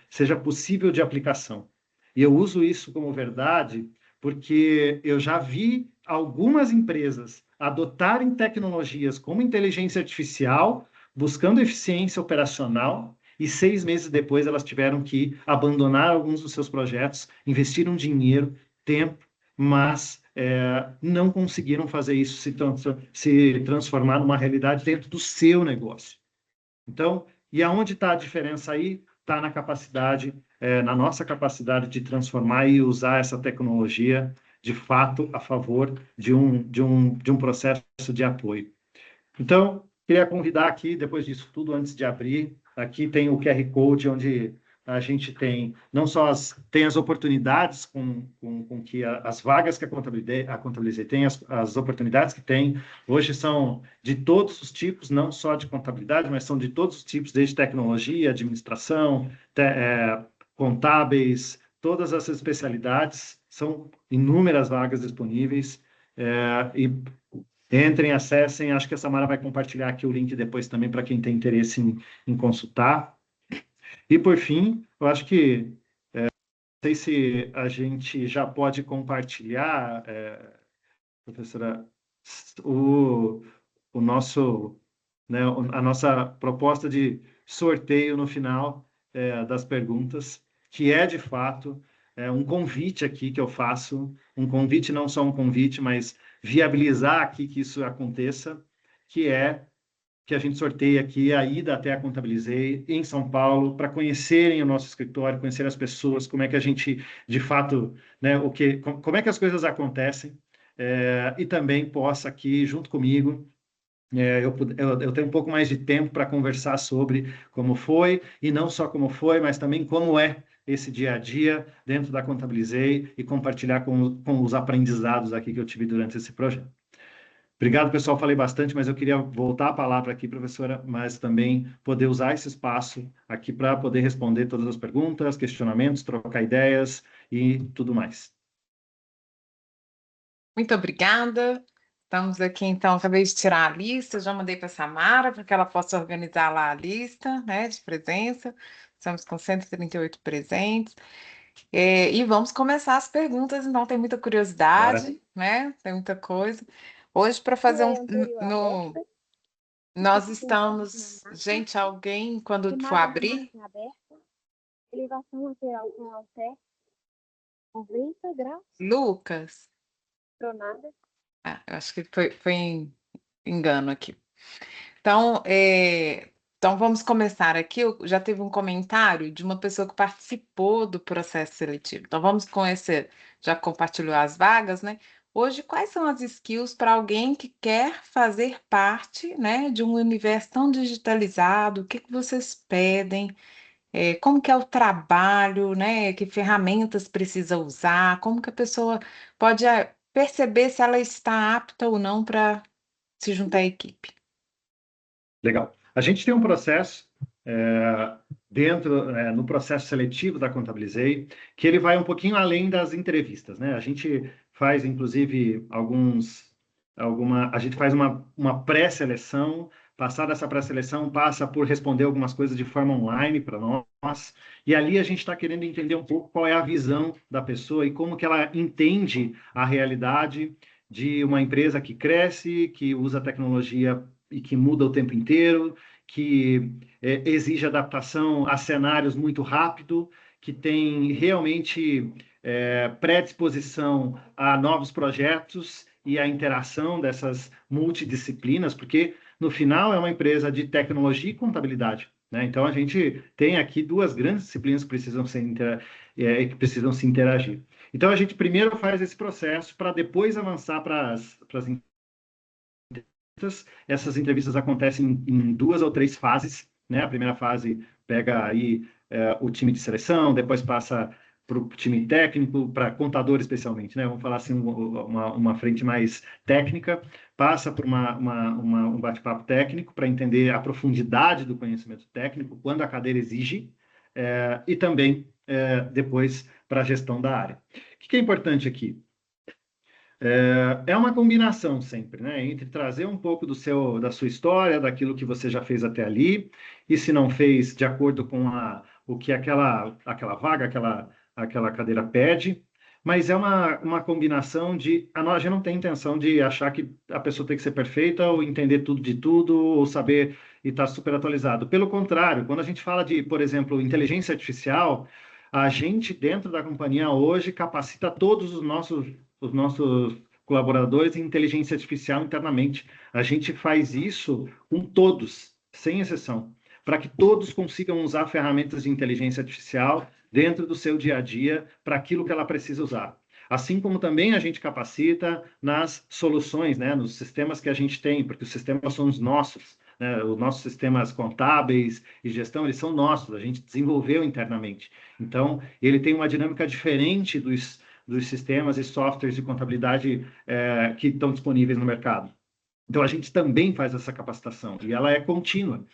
seja possível de aplicação. E eu uso isso como verdade porque eu já vi algumas empresas adotarem tecnologias como inteligência artificial, buscando eficiência operacional, e 6 meses depois elas tiveram que abandonar alguns dos seus projetos, investiram dinheiro, tempo, mas não conseguiram fazer isso se transformar numa realidade dentro do seu negócio. Então, e aonde está a diferença aí? Está na capacidade, na nossa capacidade de transformar e usar essa tecnologia, de fato, a favor de um processo de apoio. Então, queria convidar aqui, depois disso tudo, antes de abrir, aqui tem o QR Code, onde a gente tem não só tem as oportunidades com que as vagas que a Contabilizei tem, as oportunidades que tem. Hoje são de todos os tipos, não só de contabilidade, mas são de todos os tipos, desde tecnologia, administração, contábeis, todas as especialidades. São inúmeras vagas disponíveis. E entrem, acessem. Acho que a Samara vai compartilhar aqui o link depois também para quem tem interesse em consultar. E, por fim, eu acho que, não sei se a gente já pode compartilhar, professora, o nosso, né, a nossa proposta de sorteio no final das perguntas, que é, de fato, um convite aqui que eu faço, um convite, não só um convite, mas viabilizar aqui que isso aconteça, que é que a gente sorteia aqui a ida até a Contabilizei em São Paulo, para conhecerem o nosso escritório, conhecer as pessoas, como é que a gente, de fato, né, como é que as coisas acontecem, e também possa aqui, junto comigo, eu tenho um pouco mais de tempo para conversar sobre como foi, e não só como foi, mas também como é esse dia a dia dentro da Contabilizei e compartilhar com os aprendizados aqui que eu tive durante esse projeto. Obrigado, pessoal. Falei bastante, mas eu queria voltar a palavra aqui, professora, mas também poder usar esse espaço aqui para poder responder todas as perguntas, questionamentos, trocar ideias e tudo mais. Muito obrigada. Estamos aqui, então, acabei de tirar a lista, já mandei para a Samara para que ela possa organizar lá a lista, né, de presença. Estamos com 138 presentes. E vamos começar as perguntas, então tem muita curiosidade, né? Tem muita coisa. Hoje, para fazer nós estamos, gente, alguém, quando for abrir, elevação lateral com halter 90 graus, Lucas, tronada. eu acho que foi engano aqui. Então, vamos começar aqui. Já teve um comentário de uma pessoa que participou do processo seletivo. Então, vamos conhecer, já compartilhou as vagas, né? Hoje, quais são as skills para alguém que quer fazer parte, né, de um universo tão digitalizado? O que vocês pedem? Como que é o trabalho, né? Que ferramentas precisa usar? Como que a pessoa pode perceber se ela está apta ou não para se juntar à equipe? Legal. A gente tem um processo no processo seletivo da Contabilizei, que ele vai um pouquinho além das entrevistas, né? A gente faz, inclusive, a gente faz uma pré-seleção Passada essa pré-seleção, passa por responder algumas coisas de forma online para nós. E ali a gente está querendo entender um pouco qual é a visão da pessoa e como que ela entende a realidade de uma empresa que cresce, que usa tecnologia e que muda o tempo inteiro, que exige adaptação a cenários muito rápido, que tem realmente predisposição a novos projetos e a interação dessas multidisciplinas, porque no final é uma empresa de tecnologia e contabilidade, né? Então a gente tem aqui duas grandes disciplinas que precisam que precisam se interagir. Então a gente primeiro faz esse processo para depois avançar para as entrevistas. Essas entrevistas acontecem em 2 ou 3 fases, né? A primeira fase pega aí o time de seleção, depois passa para o time técnico, para contador especialmente, né? Vamos falar assim, uma frente mais técnica, passa por um bate-papo técnico para entender a profundidade do conhecimento técnico, quando a cadeira exige, e também depois para a gestão da área. O que é importante aqui? É uma combinação sempre, né? Entre trazer um pouco da sua história, daquilo que você já fez até ali, e se não fez de acordo com o que aquela vaga, aquela cadeira pede, mas é uma combinação a gente não tem intenção de achar que a pessoa tem que ser perfeita, ou entender tudo de tudo, ou saber e estar super atualizado. Pelo contrário, quando a gente fala de, por exemplo, inteligência artificial, a gente, dentro da companhia hoje, capacita todos os nossos colaboradores em inteligência artificial internamente. A gente faz isso com todos, sem exceção, para que todos consigam usar ferramentas de inteligência artificial dentro do seu dia a dia para aquilo que ela precisa usar. Assim como também a gente capacita nas soluções, né, nos sistemas que a gente tem, porque os sistemas são os nossos, né? Os nossos sistemas contábeis e gestão, eles são nossos, a gente desenvolveu internamente. Então, ele tem uma dinâmica diferente dos sistemas e softwares de contabilidade que estão disponíveis no mercado. Então, a gente também faz essa capacitação, e ela é contínua.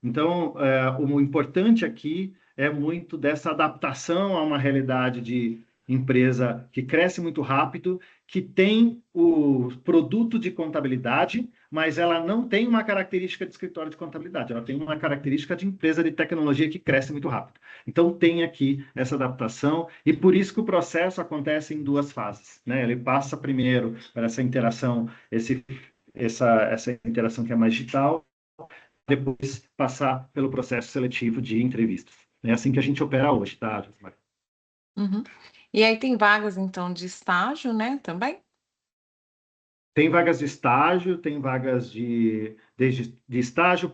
Então, o importante aqui é muito dessa adaptação a uma realidade de empresa que cresce muito rápido, que tem o produto de contabilidade, mas ela não tem uma característica de escritório de contabilidade, ela tem uma característica de empresa de tecnologia que cresce muito rápido. Então, tem aqui essa adaptação, e por isso que o processo acontece em 2 fases, né? Ele passa primeiro para essa interação, essa interação que é mais digital, depois passar pelo processo seletivo de entrevistas. É assim que a gente opera hoje, tá, Josimar? Uhum. E aí tem vagas, então, de estágio, né, também? Tem vagas de estágio, tem vagas de estágio,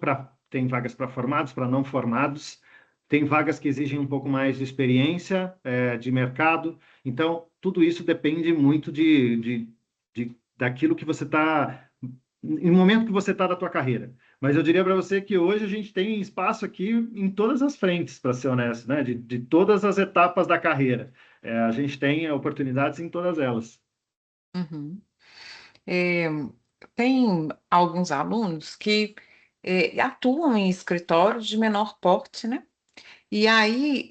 tem vagas para formados, para não formados, tem vagas que exigem um pouco mais de experiência de mercado. Então, tudo isso depende muito daquilo que você está, no momento que você está da tua carreira. Mas eu diria para você que hoje a gente tem espaço aqui em todas as frentes, para ser honesto, né? De todas as etapas da carreira. A gente tem oportunidades em todas elas. Uhum. Tem alguns alunos que atuam em escritórios de menor porte, né? E aí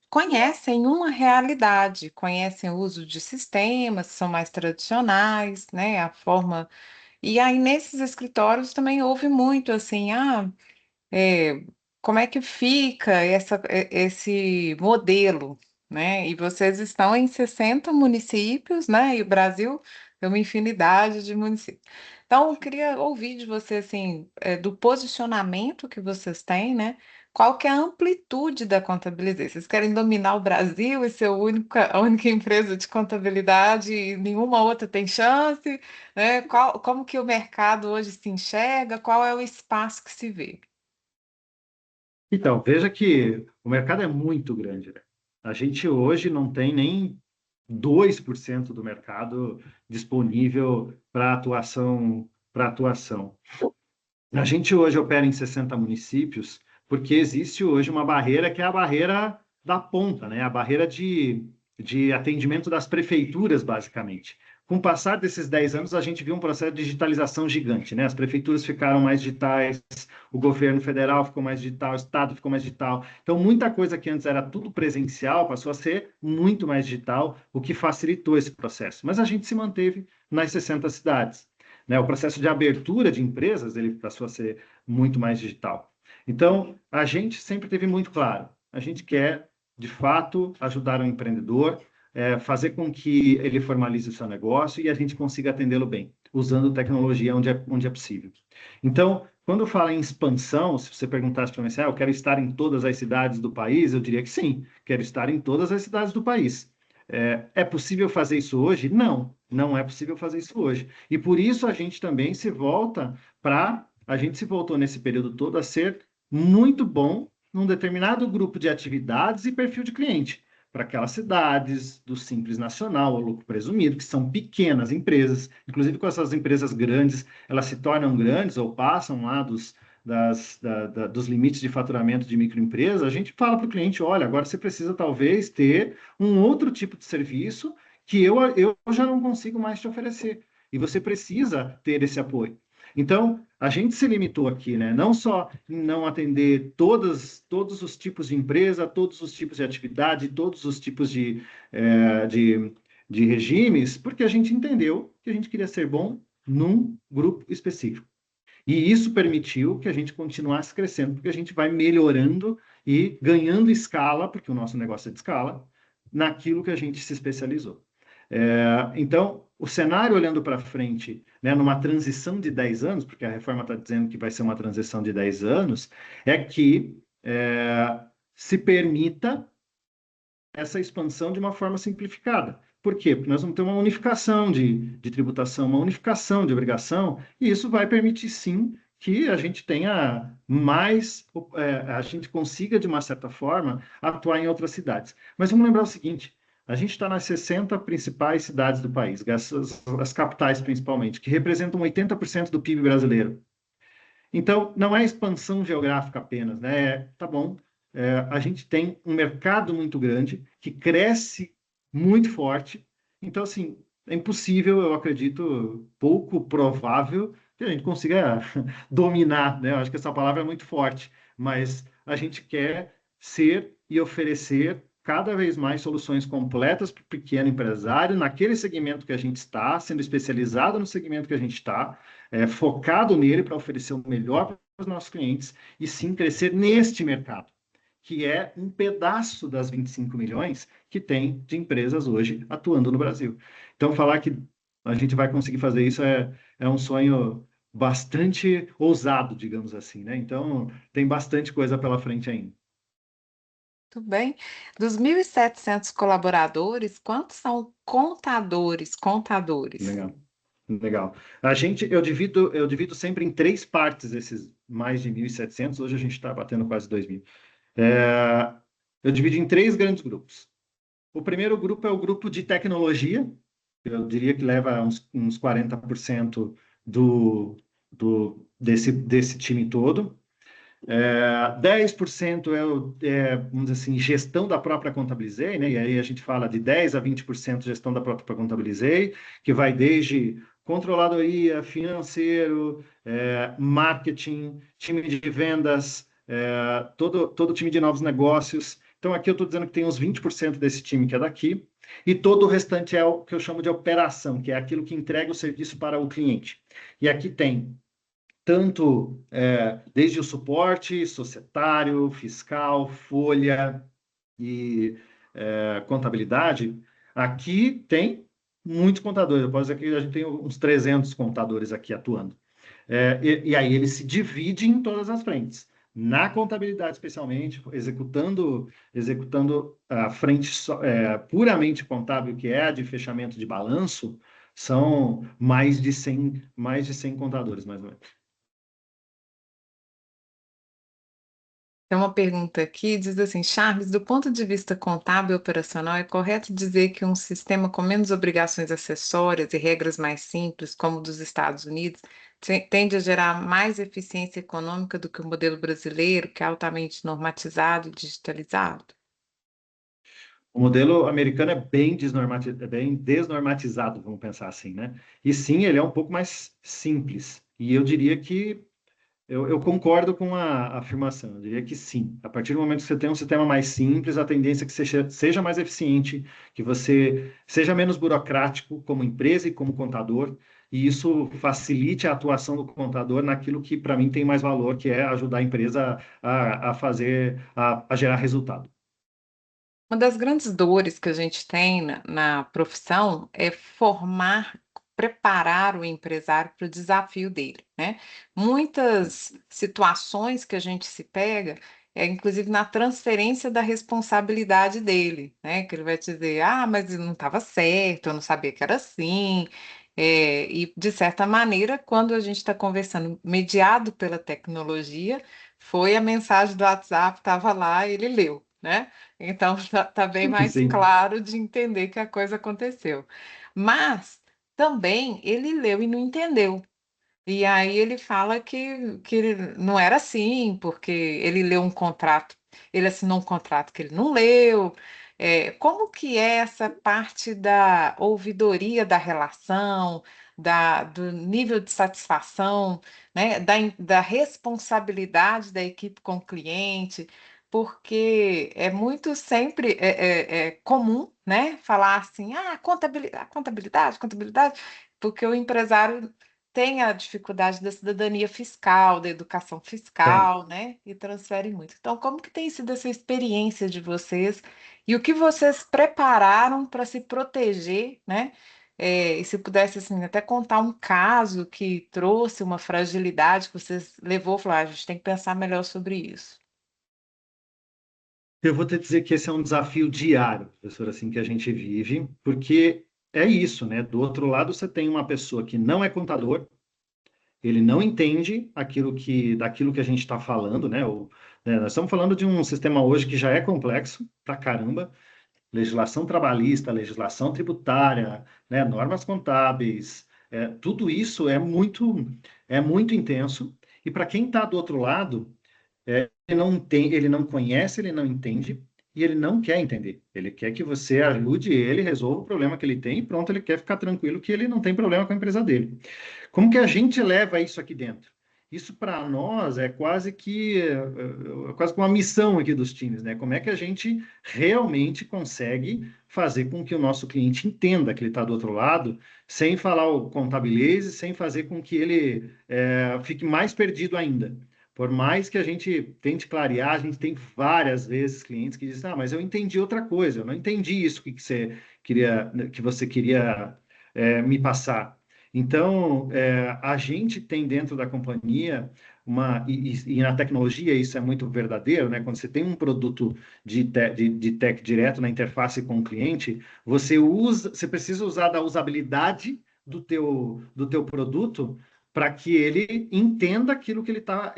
conhecem uma realidade, conhecem o uso de sistemas que são mais tradicionais, né? A forma. E aí nesses escritórios também houve muito assim, como é que fica esse modelo, né? E vocês estão em 60 municípios, né? E o Brasil é uma infinidade de municípios. Então, eu queria ouvir de você, assim, do posicionamento que vocês têm, né? Qual que é a amplitude da contabilidade? Vocês querem dominar o Brasil e ser a única empresa de contabilidade e nenhuma outra tem chance, né? Como que o mercado hoje se enxerga? Qual é o espaço que se vê? Então, veja que o mercado é muito grande, né? A gente hoje não tem nem 2% do mercado disponível para atuação. A gente hoje opera em 60 municípios porque existe hoje uma barreira que é a barreira da ponta, né? A barreira de atendimento das prefeituras, basicamente. Com o passar desses 10 anos, a gente viu um processo de digitalização gigante, né? As prefeituras ficaram mais digitais, o governo federal ficou mais digital, o estado ficou mais digital. Então, muita coisa que antes era tudo presencial passou a ser muito mais digital, o que facilitou esse processo. Mas a gente se manteve nas 60 cidades. né? O processo de abertura de empresas, ele passou a ser muito mais digital. Então, a gente sempre teve muito claro, a gente quer, de fato, ajudar o empreendedor, fazer com que ele formalize o seu negócio e a gente consiga atendê-lo bem, usando tecnologia onde é possível. Então, quando fala em expansão, se você perguntasse para mim assim, eu quero estar em todas as cidades do país, eu diria que sim, quero estar em todas as cidades do país. É possível fazer isso hoje? Não, não é possível fazer isso hoje. E por isso a gente também a gente se voltou nesse período todo a ser muito bom num determinado grupo de atividades e perfil de cliente, para aquelas cidades do Simples Nacional, ou lucro presumido, que são pequenas empresas, inclusive com essas empresas grandes, elas se tornam grandes ou passam lá dos limites de faturamento de microempresa, a gente fala para o cliente, olha, agora você precisa talvez ter um outro tipo de serviço que eu já não consigo mais te oferecer. E você precisa ter esse apoio. Então, a gente se limitou aqui, né? Não só em não atender todos os tipos de empresa, todos os tipos de atividade, todos os tipos de regimes, porque a gente entendeu que a gente queria ser bom num grupo específico. E isso permitiu que a gente continuasse crescendo, porque a gente vai melhorando e ganhando escala, porque o nosso negócio é de escala, naquilo que a gente se especializou. Então, o cenário olhando para frente, né, numa transição de 10 anos, porque a reforma está dizendo que vai ser uma transição de 10 anos, é que se permita essa expansão de uma forma simplificada. Por quê? Porque nós vamos ter uma unificação de tributação, uma unificação de obrigação, e isso vai permitir, sim, que a gente tenha mais, a gente consiga, de uma certa forma, atuar em outras cidades. Mas vamos lembrar o seguinte, a gente está nas 60 principais cidades do país, as capitais principalmente, que representam 80% do PIB brasileiro. Então, não é expansão geográfica apenas, né? Tá bom, a gente tem um mercado muito grande, que cresce muito forte. Então, assim, é impossível, eu acredito, pouco provável que a gente consiga dominar, né? Eu acho que essa palavra é muito forte, mas a gente quer ser e oferecer cada vez mais soluções completas para o pequeno empresário, naquele segmento que a gente está, sendo especializado no segmento que a gente está, focado nele para oferecer o melhor para os nossos clientes e sim crescer neste mercado, que é um pedaço das 25 milhões que tem de empresas hoje atuando no Brasil. Então, falar que a gente vai conseguir fazer isso é um sonho bastante ousado, digamos assim, né? Então, tem bastante coisa pela frente ainda. Tudo bem. Dos 1.700 colaboradores, quantos são contadores? Legal. Legal. Eu divido sempre em 3 partes esses mais de 1.700. Hoje a gente está batendo quase 2.000. Eu divido em 3 grandes grupos. O primeiro grupo é o grupo de tecnologia, eu diria que leva uns 40% desse time todo. 10% vamos dizer assim, gestão da própria Contabilizei, né? E aí a gente fala de 10% a 20% gestão da própria Contabilizei, que vai desde controladoria, financeiro, marketing, time de vendas, todo time de novos negócios. Então, aqui eu estou dizendo que tem uns 20% desse time que é daqui, e todo o restante é o que eu chamo de operação, que é aquilo que entrega o serviço para o cliente. E aqui tem tanto desde o suporte societário, fiscal, folha e contabilidade. Aqui tem muitos contadores, eu posso dizer que a gente tem uns 300 contadores aqui atuando. E aí ele se divide em todas as frentes. Na contabilidade, especialmente, executando a frente puramente contábil, que é a de fechamento de balanço, são mais de 100 contadores, mais ou menos. Tem uma pergunta aqui, diz assim, Charles, do ponto de vista contábil e operacional, é correto dizer que um sistema com menos obrigações acessórias e regras mais simples, como o dos Estados Unidos, tende a gerar mais eficiência econômica do que o modelo brasileiro, que é altamente normatizado e digitalizado? O modelo americano é bem desnormatizado, vamos pensar assim, né? E sim, ele é um pouco mais simples. E eu diria que eu concordo com a afirmação, eu diria que sim. A partir do momento que você tem um sistema mais simples, a tendência é que seja mais eficiente, que você seja menos burocrático como empresa e como contador, e isso facilite a atuação do contador naquilo que, para mim, tem mais valor, que é ajudar a empresa a gerar resultado. Uma das grandes dores que a gente tem na profissão é preparar o empresário para o desafio dele, né? Muitas situações que a gente se pega inclusive na transferência da responsabilidade dele, né? Que ele vai te dizer, ah, mas não estava certo, eu não sabia que era assim. E, de certa maneira, quando a gente está conversando mediado pela tecnologia, foi a mensagem do WhatsApp, estava lá, ele leu, né? Então, tá bem mais Sim. claro de entender que a coisa aconteceu. Mas também ele leu e não entendeu. E aí ele fala que não era assim, porque ele leu um contrato, ele assinou um contrato que ele não leu. Como que é essa parte da ouvidoria da relação, do nível de satisfação, né, da responsabilidade da equipe com o cliente? Porque é muito sempre comum, né, falar assim, contabilidade, porque o empresário tem a dificuldade da cidadania fiscal, da educação Tem. fiscal, né? E transfere muito. Então, como que tem sido essa experiência de vocês e o que vocês prepararam para se proteger, né? E se pudesse, assim, até contar um caso que trouxe uma fragilidade que vocês levou, falar, a gente tem que pensar melhor sobre isso. Eu vou te dizer que esse é um desafio diário, professor, assim, que a gente vive, porque é isso, né? Do outro lado, você tem uma pessoa que não é contador, ele não entende daquilo que a gente está falando, né? Nós estamos falando de um sistema hoje que já é complexo pra caramba, legislação trabalhista, legislação tributária, né? Normas contábeis, tudo isso é muito intenso. E para quem está do outro lado, ele não conhece, ele não entende e ele não quer entender. Ele quer que você ajude ele, resolva o problema que ele tem e pronto, ele quer ficar tranquilo que ele não tem problema com a empresa dele. Como que a gente leva isso aqui dentro? Isso para nós é quase que uma missão aqui dos times, né? Como é que a gente realmente consegue fazer com que o nosso cliente entenda que ele está do outro lado, sem falar o contabilize, sem fazer com que ele fique mais perdido ainda. Por mais que a gente tente clarear, a gente tem várias vezes clientes que dizem, ah, mas eu entendi outra coisa, eu não entendi isso que você queria me passar. Então, a gente tem dentro da companhia e na tecnologia isso é muito verdadeiro, né? Quando você tem um produto de tech direto na interface com o cliente, você precisa usar da usabilidade do teu produto para que ele entenda aquilo que ele tá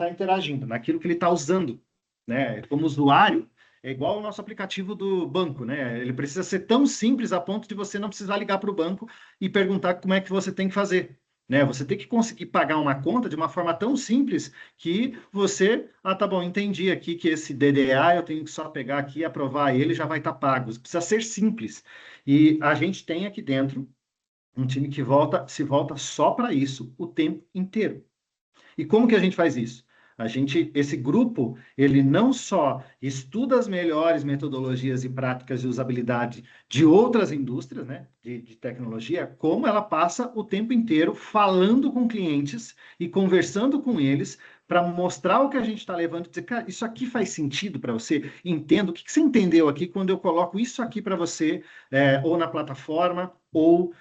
interagindo, naquilo que ele está usando, né? Como usuário, é igual o nosso aplicativo do banco, né? Ele precisa ser tão simples a ponto de você não precisar ligar para o banco e perguntar como é que você tem que fazer, né? Você tem que conseguir pagar uma conta de uma forma tão simples que tá bom, entendi aqui que esse DDA eu tenho que só pegar aqui, aprovar ele, já vai estar pago. Precisa ser simples. E a gente tem aqui dentro um time que se volta só para isso o tempo inteiro. E como que a gente faz isso? Esse grupo, ele não só estuda as melhores metodologias e práticas de usabilidade de outras indústrias, né, de tecnologia, como ela passa o tempo inteiro falando com clientes e conversando com eles para mostrar o que a gente está levando e dizer, cara, isso aqui faz sentido para você? Entendo. O que você entendeu aqui quando eu coloco isso aqui para você, ou na plataforma, ou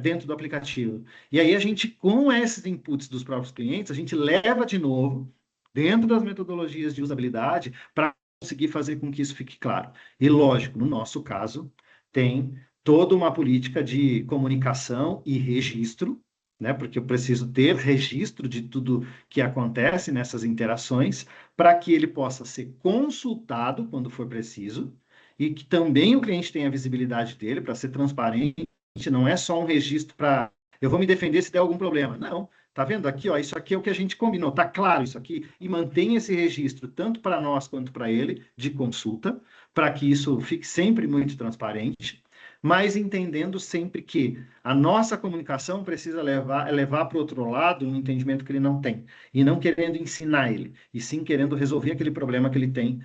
dentro do aplicativo? E aí a gente, com esses inputs dos próprios clientes, a gente leva de novo dentro das metodologias de usabilidade para conseguir fazer com que isso fique claro. E lógico, no nosso caso, tem toda uma política de comunicação e registro, né? Porque eu preciso ter registro de tudo que acontece nessas interações para que ele possa ser consultado quando for preciso e que também o cliente tenha a visibilidade dele para ser transparente. Não é só um registro para eu vou me defender se der algum problema. Não, tá vendo aqui, ó, isso aqui é o que a gente combinou, tá claro isso aqui, e mantém esse registro tanto para nós quanto para ele de consulta, para que isso fique sempre muito transparente, mas entendendo sempre que a nossa comunicação precisa levar para o outro lado um entendimento que ele não tem, e não querendo ensinar ele, e sim querendo resolver aquele problema que ele tem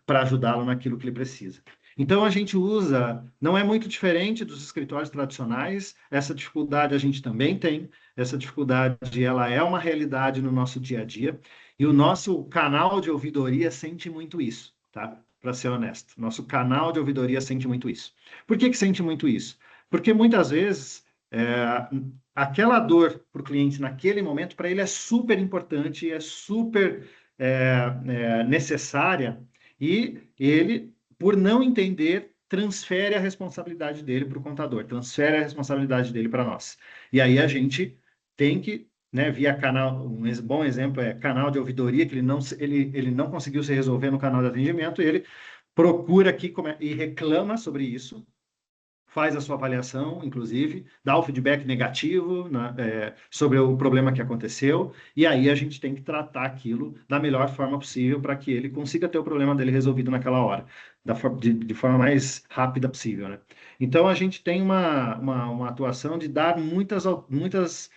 para ajudá-lo naquilo que ele precisa. Então, a gente usa, não é muito diferente dos escritórios tradicionais, essa dificuldade a gente também tem, essa dificuldade ela é uma realidade no nosso dia a dia, e o nosso canal de ouvidoria sente muito isso, tá? Para ser honesto, nosso canal de ouvidoria sente muito isso. Por que que sente muito isso? Porque muitas vezes aquela dor para o cliente naquele momento, para ele é super importante, é super necessária, e ele, por não entender, transfere a responsabilidade dele para o contador, transfere a responsabilidade dele para nós. E aí a gente tem que, né, via canal, um bom exemplo é canal de ouvidoria, que ele não conseguiu se resolver no canal de atendimento, ele procura aqui e reclama sobre isso, faz a sua avaliação, inclusive, dá o feedback negativo, né, sobre o problema que aconteceu, e aí a gente tem que tratar aquilo da melhor forma possível para que ele consiga ter o problema dele resolvido naquela hora, de forma mais rápida possível, né? Então, a gente tem uma atuação de dar muitos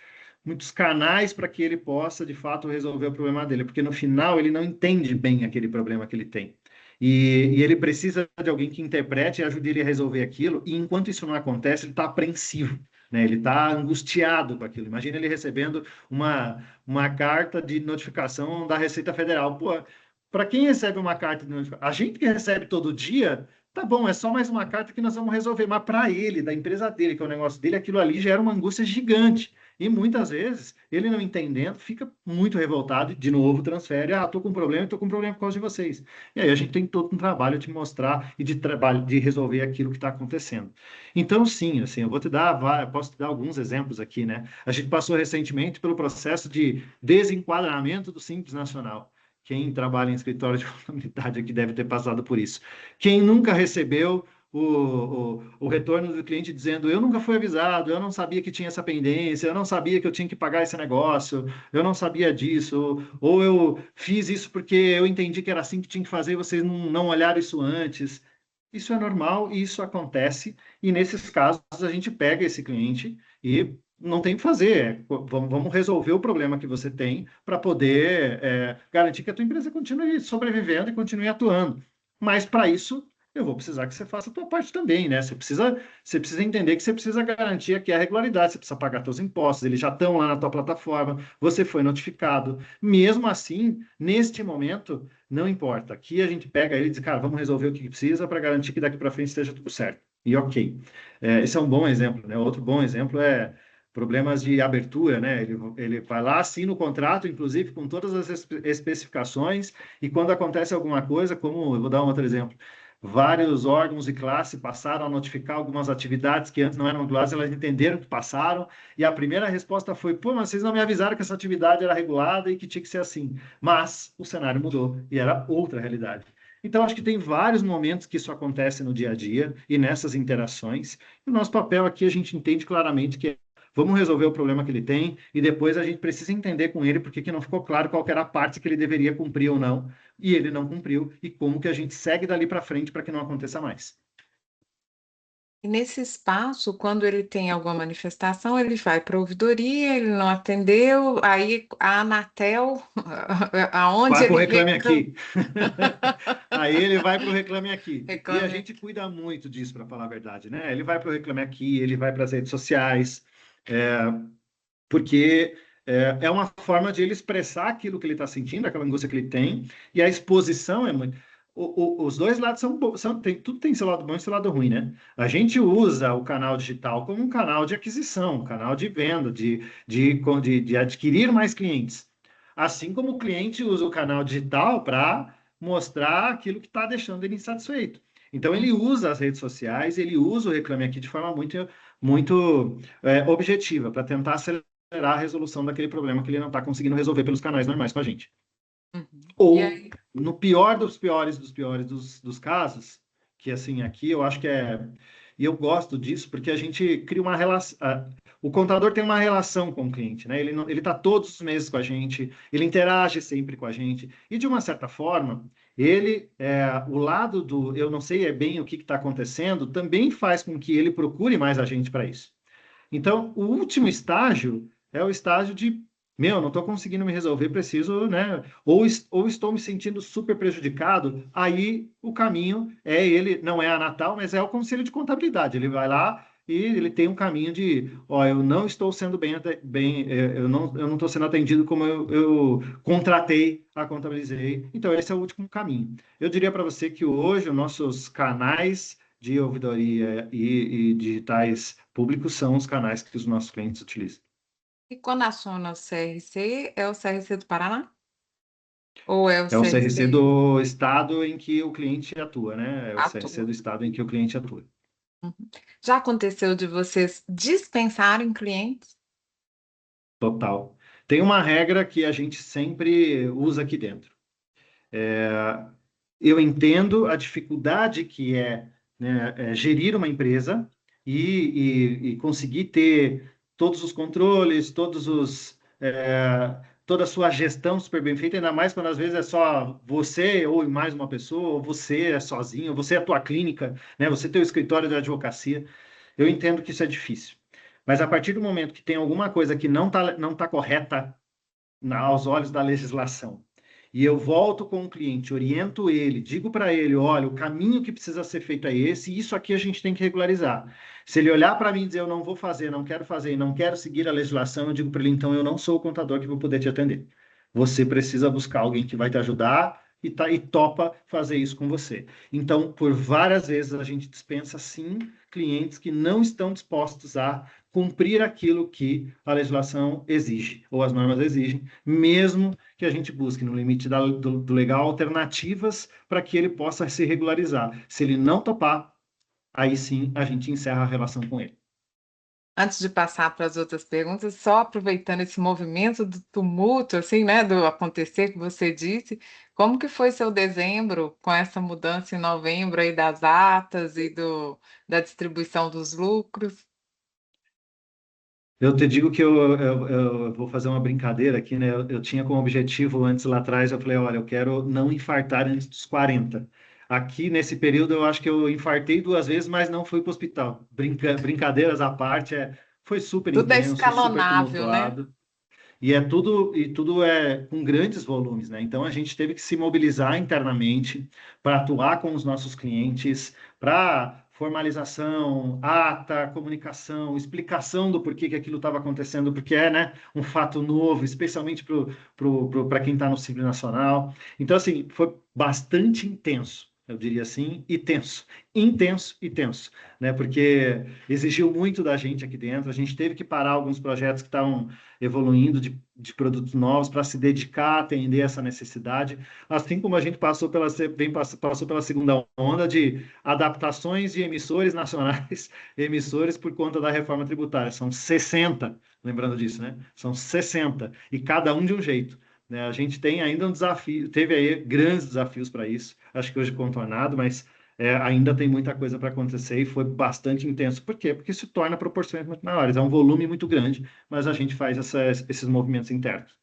canais para que ele possa, de fato, resolver o problema dele, porque no final ele não entende bem aquele problema que ele tem. E ele precisa de alguém que interprete e ajude ele a resolver aquilo, e enquanto isso não acontece, ele está apreensivo, né? Ele está angustiado com aquilo. Imagina ele recebendo uma carta de notificação da Receita Federal. Pô, para quem recebe uma carta de notificação? A gente que recebe todo dia, tá bom, é só mais uma carta que nós vamos resolver, mas para ele, da empresa dele, que é o negócio dele, aquilo ali gera uma angústia gigante. E muitas vezes, ele não entendendo, fica muito revoltado e, de novo, transfere. Ah, estou com um problema, estou com um problema por causa de vocês. E aí a gente tem todo um trabalho de mostrar e de resolver aquilo que está acontecendo. Então, sim, assim, posso te dar alguns exemplos aqui, né? A gente passou recentemente pelo processo de desenquadramento do Simples Nacional. Quem trabalha em escritório de contabilidade aqui deve ter passado por isso. Quem nunca recebeu o retorno do cliente dizendo: eu nunca fui avisado, eu não sabia que tinha essa pendência, eu não sabia que eu tinha que pagar esse negócio, eu não sabia disso, ou eu fiz isso porque eu entendi que era assim que tinha que fazer e vocês não olharam isso antes. Isso é normal e isso acontece, e nesses casos a gente pega esse cliente e não tem o que fazer, vamos resolver o problema que você tem para poder garantir que a tua empresa continue sobrevivendo e continue atuando. Mas para isso eu vou precisar que você faça a tua parte também, né? Você precisa entender que você precisa garantir aqui a regularidade, você precisa pagar seus impostos, eles já estão lá na tua plataforma, você foi notificado. Mesmo assim, neste momento, não importa. Aqui a gente pega ele e diz: cara, vamos resolver o que precisa para garantir que daqui para frente esteja tudo certo. E ok. Esse é um bom exemplo, né? Outro bom exemplo é problemas de abertura, né? Ele vai lá, assina o contrato, inclusive com todas as especificações, e quando acontece alguma coisa, como eu vou dar um outro exemplo, vários órgãos e classe passaram a notificar algumas atividades que antes não eram reguladas, elas entenderam que passaram, e a primeira resposta foi: pô, mas vocês não me avisaram que essa atividade era regulada e que tinha que ser assim. Mas o cenário mudou e era outra realidade. Então, acho que tem vários momentos que isso acontece no dia a dia e nessas interações. E o nosso papel aqui, a gente entende claramente que vamos resolver o problema que ele tem, e depois a gente precisa entender com ele porque que não ficou claro qual era a parte que ele deveria cumprir ou não, e ele não cumpriu, e como que a gente segue dali para frente para que não aconteça mais. E nesse espaço, quando ele tem alguma manifestação, ele vai para a ouvidoria, ele não atendeu, aí a Anatel, aonde Vai para o ele Reclame Aqui. Aí ele vai para o Reclame Aqui. Reclame E a gente cuida muito disso, para falar a verdade, né? Ele vai para o Reclame Aqui, ele vai para as redes sociais, porque é uma forma de ele expressar aquilo que ele está sentindo, aquela angústia que ele tem, e a exposição é muito... Os dois lados tudo tem seu lado bom e seu lado ruim, né? A gente usa o canal digital como um canal de aquisição, um canal de venda, de adquirir mais clientes. Assim como o cliente usa o canal digital para mostrar aquilo que está deixando ele insatisfeito. Então, ele usa as redes sociais, ele usa o Reclame Aqui de forma muito, muito objetiva, para tentar acelerar a resolução daquele problema que ele não está conseguindo resolver pelos canais normais com a gente. Ou, no pior dos piores dos casos, que assim, aqui eu acho que e eu gosto disso, porque a gente cria uma relação. O contador tem uma relação com o cliente, né? Ele está todos os meses com a gente, ele interage sempre com a gente, e de uma certa forma, o lado do eu não sei bem o que está acontecendo, também faz com que ele procure mais a gente para isso. Então, o último estágio é o estágio de não estou conseguindo me resolver, preciso, né? Ou estou me sentindo super prejudicado, aí o caminho é ele, não é a Natal, mas é o Conselho de Contabilidade. Ele vai lá e ele tem um caminho de, ó, eu não estou sendo eu não estou sendo atendido como eu contratei, contabilizei. Então, esse é o último caminho. Eu diria para você que hoje os nossos canais de ouvidoria e digitais públicos são os canais que os nossos clientes utilizam. E quando aciona o CRC, é o CRC do Paraná? Ou é o É o CRC CRC do estado em que o cliente atua, né? É o CRC atua? do estado em que o cliente atua. Uhum. Já aconteceu de vocês dispensarem clientes? Total. Tem uma regra que a gente sempre usa aqui dentro. Eu entendo a dificuldade que é, né, gerir uma empresa e conseguir ter todos os controles, toda a sua gestão super bem feita, ainda mais quando às vezes é só você ou mais uma pessoa, ou você é sozinho, ou você é a tua clínica, né, você tem o escritório de advocacia. Eu entendo que isso é difícil. Mas a partir do momento que tem alguma coisa que não tá correta aos olhos da legislação, e eu volto com o cliente, oriento ele, digo para ele, olha, o caminho que precisa ser feito é esse, e isso aqui a gente tem que regularizar. Se ele olhar para mim e dizer, eu não vou fazer, não quero fazer, não quero seguir a legislação, eu digo para ele, então eu não sou o contador que vou poder te atender. Você precisa buscar alguém que vai te ajudar e topa fazer isso com você. Então, por várias vezes a gente dispensa, sim, clientes que não estão dispostos a cumprir aquilo que a legislação exige, ou as normas exigem, mesmo que a gente busque, no limite do legal, alternativas para que ele possa se regularizar. Se ele não topar, aí sim a gente encerra a relação com ele. Antes de passar para as outras perguntas, só aproveitando esse movimento do tumulto, assim, né, do acontecer que você disse, como que foi seu dezembro com essa mudança em novembro aí das atas e da distribuição dos lucros? Eu te digo que eu vou fazer uma brincadeira aqui, né? Eu tinha como objetivo antes lá atrás, eu falei, olha, eu quero não infartar antes dos 40. Aqui nesse período eu acho que eu infartei 2 vezes, mas não fui para o hospital. Brincadeiras à parte, foi super Tudo é intenso, super escalonável, né? tumultuado. E tudo é com grandes volumes, né? Então a gente teve que se mobilizar internamente para atuar com os nossos clientes, para formalização, ata, comunicação, explicação do porquê que aquilo estava acontecendo, porque é, né, um fato novo, especialmente para quem está no Simples Nacional. Então, assim, foi bastante intenso, eu diria assim, e tenso. Intenso e tenso, né? Porque exigiu muito da gente aqui dentro, a gente teve que parar alguns projetos que estavam evoluindo de produtos novos para se dedicar a atender essa necessidade, assim como a gente passou pela segunda onda de adaptações de emissores nacionais, emissores por conta da reforma tributária. São 60, lembrando disso, né? São 60, e cada um de um jeito. Né? A gente tem ainda um desafio, teve aí grandes desafios para isso, acho que hoje contornado, mas ainda tem muita coisa para acontecer e foi bastante intenso. Por quê? Porque se torna proporções muito maiores, é um volume muito grande, mas a gente faz esses movimentos internos.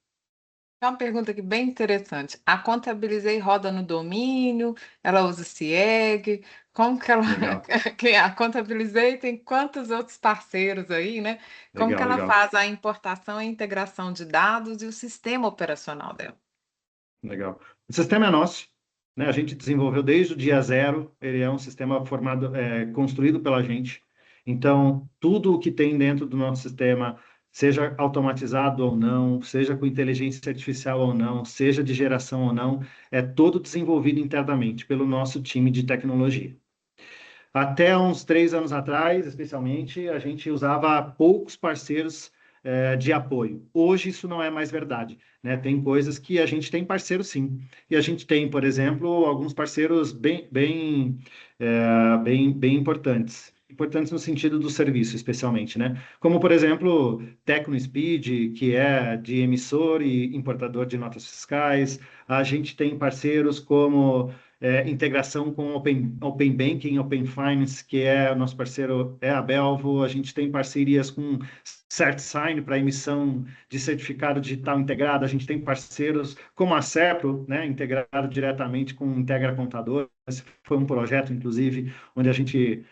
É uma pergunta aqui bem interessante. A Contabilizei roda no domínio, ela usa CIEG, como que ela... Legal, A Contabilizei tem quantos outros parceiros aí, né? Como que legal, ela legal, faz a importação e integração de dados e o sistema operacional dela? legal. O sistema é nosso, né? A gente desenvolveu desde o dia zero, ele é um sistema formado, construído pela gente. Então, tudo o que tem dentro do nosso sistema, seja automatizado ou não, seja com inteligência artificial ou não, seja de geração ou não, é todo desenvolvido internamente pelo nosso time de tecnologia. Até uns 3 anos atrás, especialmente, a gente usava poucos parceiros de apoio. Hoje isso não é mais verdade, né? Tem coisas que a gente tem parceiro sim. E a gente tem, por exemplo, alguns parceiros bem importantes. Importantes no sentido do serviço, especialmente, né? Como, por exemplo, TecnoSpeed, que é de emissor e importador de notas fiscais. A gente tem parceiros como integração com Open Banking, Open Finance, que é o nosso parceiro, é a Belvo. A gente tem parcerias com CertSign para emissão de certificado digital integrado. A gente tem parceiros como a Cepro, né, integrado diretamente com o Integra Contador. Esse foi um projeto, inclusive, onde a gente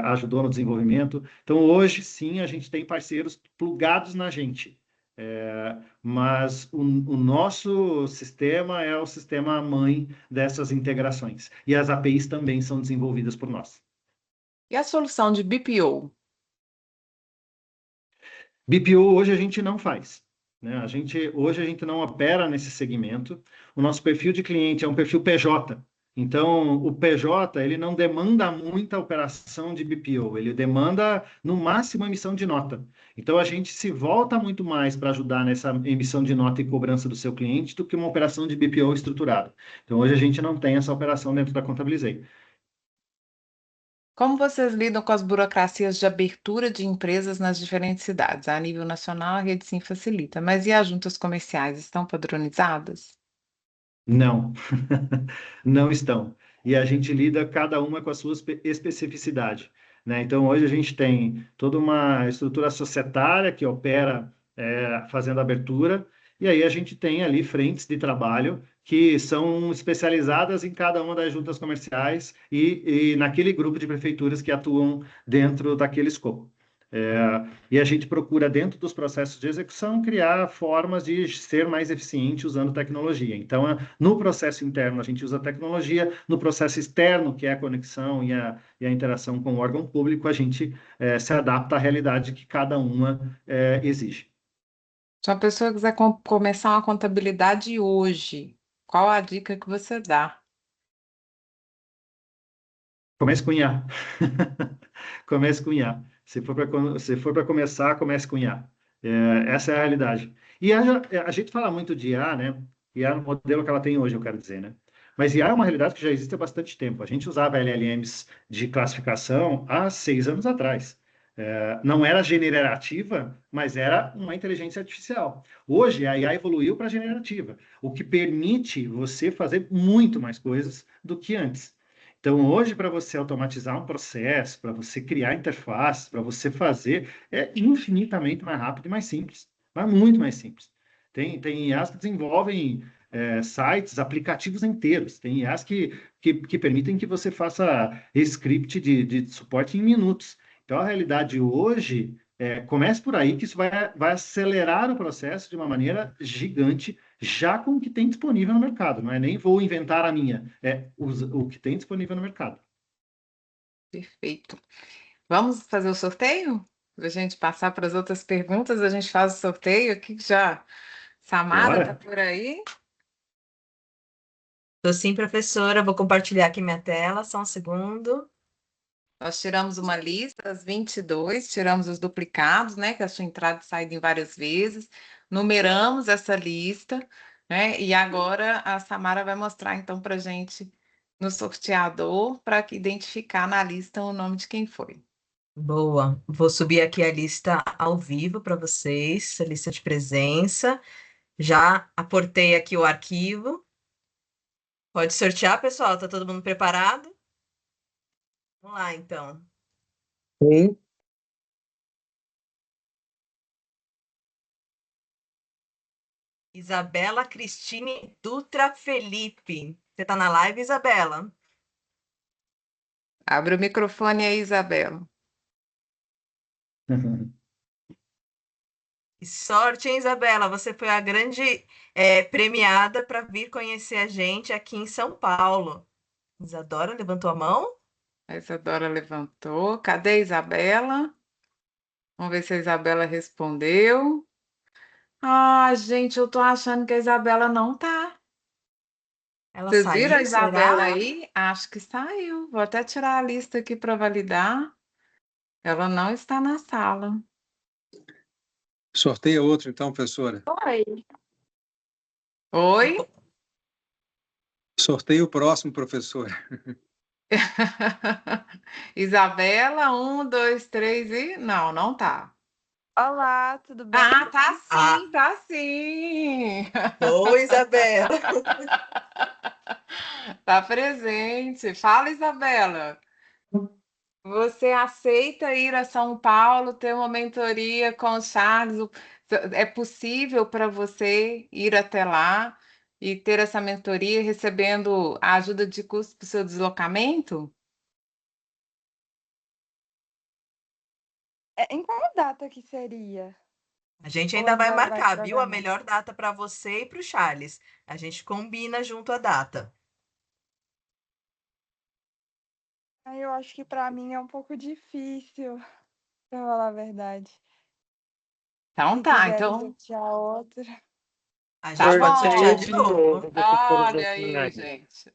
ajudou no desenvolvimento. Então, hoje, sim, a gente tem parceiros plugados na gente. Mas o nosso sistema é o sistema mãe dessas integrações. E as APIs também são desenvolvidas por nós. E a solução de BPO? BPO hoje a gente não faz, né? Hoje a gente não opera nesse segmento. O nosso perfil de cliente é um perfil PJ. Então, o PJ, ele não demanda muita operação de BPO, ele demanda, no máximo, emissão de nota. Então, a gente se volta muito mais para ajudar nessa emissão de nota e cobrança do seu cliente do que uma operação de BPO estruturada. Então, hoje a gente não tem essa operação dentro da Contabilizei. Como vocês lidam com as burocracias de abertura de empresas nas diferentes cidades? A nível nacional, a Rede Sim facilita, mas e as juntas comerciais estão padronizadas? Não, não estão. E a gente lida cada uma com a sua especificidade, né? Então, hoje a gente tem toda uma estrutura societária que opera fazendo abertura, e aí a gente tem ali frentes de trabalho que são especializadas em cada uma das juntas comerciais e naquele grupo de prefeituras que atuam dentro daquele escopo. E a gente procura, dentro dos processos de execução, criar formas de ser mais eficiente usando tecnologia. Então, no processo interno, a gente usa tecnologia, no processo externo, que é a conexão e a interação com o órgão público, a gente se adapta à realidade que cada uma exige. Se uma pessoa quiser começar uma contabilidade hoje, qual a dica que você dá? Comece com IA. Comece com IA. Se for para começar, comece com IA. Essa é a realidade. E a gente fala muito de IA, né? IA no modelo que ela tem hoje, eu quero dizer, né? Mas IA é uma realidade que já existe há bastante tempo. A gente usava LLMs de classificação há 6 anos atrás. Não era generativa, mas era uma inteligência artificial. Hoje, a IA evoluiu para generativa, o que permite você fazer muito mais coisas do que antes. Então, hoje, para você automatizar um processo, para você criar interfaces, para você fazer, é infinitamente mais rápido e mais simples, mas muito mais simples. Tem IAs que desenvolvem sites, aplicativos inteiros. Tem IAs que permitem que você faça script de suporte em minutos. Então, a realidade hoje, comece por aí, que isso vai acelerar o processo de uma maneira gigante, já com o que tem disponível no mercado. Não é nem vou inventar a minha, o que tem disponível no mercado. Perfeito. Vamos fazer o sorteio? Para a gente passar para as outras perguntas, a gente faz o sorteio aqui já. Samara está Bora? por aí? Tô sim, professora. Vou compartilhar aqui minha tela, só um segundo. Nós tiramos uma lista, as 22, tiramos os duplicados, né? Que a sua entrada e saída em várias vezes, numeramos essa lista, né? E agora a Samara vai mostrar então para a gente no sorteador para identificar na lista o nome de quem foi. Boa. Vou subir aqui a lista ao vivo para vocês, a lista de presença. Já aportei aqui o arquivo. Pode sortear, pessoal? Tá todo mundo preparado? Vamos lá, então. Sim. Isabela Cristine Dutra Felipe. Você tá na live, Isabela? Abre o microfone aí, Isabela. Que sorte, hein, Isabela? Você foi a grande premiada para vir conhecer a gente aqui em São Paulo. Isadora levantou a mão? A Isadora levantou. Cadê a Isabela? Vamos ver se a Isabela respondeu. Ah, gente, eu tô achando que a Isabela não tá. Ela Vocês viram a saiu, Isabela será? aí? Acho que saiu. Vou até tirar a lista aqui para validar. Ela não está na sala. Sorteia outro, então, professora. Oi. Oi? Sorteia o próximo, professora. Isabela, 1, 2, 3 e. Não, não tá. Olá, tudo bem? Ah, tá sim, Ah. tá sim. Boa, Isabela. Tá presente. Fala, Isabela. Você aceita ir a São Paulo, ter uma mentoria com o Charles? É possível para você ir até lá e ter essa mentoria recebendo a ajuda de custo para o seu deslocamento? Em qual data que seria? A gente Ou ainda vai ainda vai marcar, viu? A programar? melhor data para você e para o Charles. A gente combina junto a data. Aí eu acho que pra mim é um pouco difícil, pra falar a verdade. Então Se tá, quiserem então sortear outra. A tá gente pode sortear bom. Sorteio de de novo. novo, professora Olha aí, Rosmária. gente.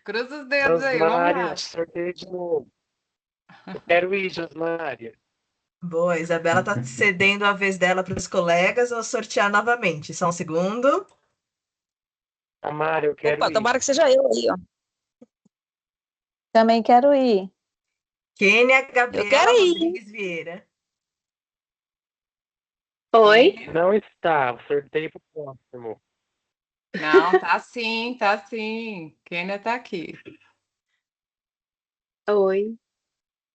Cruza os dedos aí, vamos Rosmária, lá. sorteio de novo. Eu quero ir, Rosmária. Boa, a Isabela tá cedendo a vez dela para os colegas. Vou sortear novamente. Só um segundo. Tamara, eu quero Opa, ir. tomara que seja eu aí, ó. Também quero ir. Kênia Eu quero Gabriela ir. Rodrigues Vieira. Oi? Kênia? Não está, o sorteio para o próximo. Não, tá sim, tá sim. Kênia tá aqui. Oi.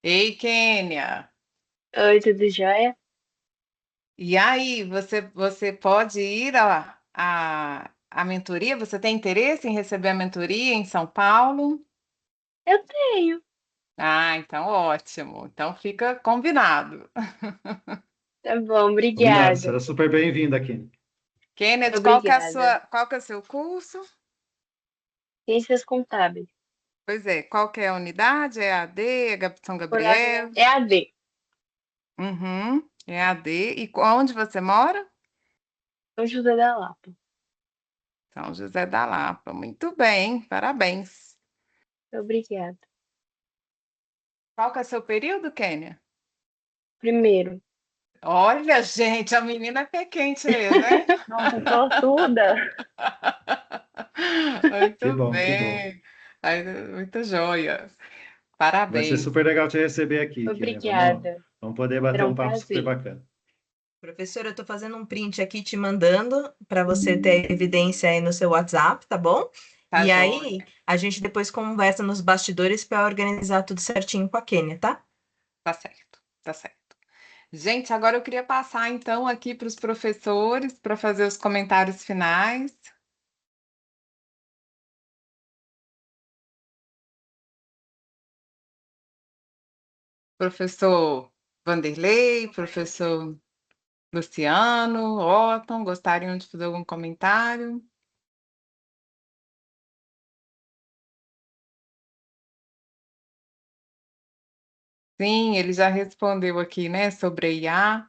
Ei, Kênia. Oi, tudo jóia? E aí, você pode ir à mentoria? Você tem interesse em receber a mentoria em São Paulo? Eu tenho. Ah, então ótimo. Então fica combinado. Tá bom, Combinado, obrigada. será super bem-vindo aqui. Kenneth, Obrigada. qual que é o seu curso? Ciências contábeis. Pois é, qual que é a unidade? É AD, São Por hora Gabriel? é AD. Uhum, é AD. E onde você mora? São José da Lapa. São José da Lapa. Muito bem, parabéns. Obrigada. Qual que é o seu período, Kênia? Primeiro. Olha, gente, a menina é pé quente mesmo, hein? Nossa, sortuda. Que Muito bom, que bom. bem. Ai, muito joia. Vai ser Parabéns. super legal te receber aqui, Kênia. Obrigada. Vamos poder bater Será um um papo super prazer. bacana. Professora, eu tô fazendo um print aqui te mandando para você ter evidência aí no seu WhatsApp, tá bom? Tá E joia. aí, a gente depois conversa nos bastidores para organizar tudo certinho com a Kênia, tá? Tá certo, tá certo. Gente, agora eu queria passar então aqui para os professores para fazer os comentários finais. Professor Vanderlei, professor Luciano, Otton, gostariam de fazer algum comentário? Sim, ele já respondeu aqui, né, sobre a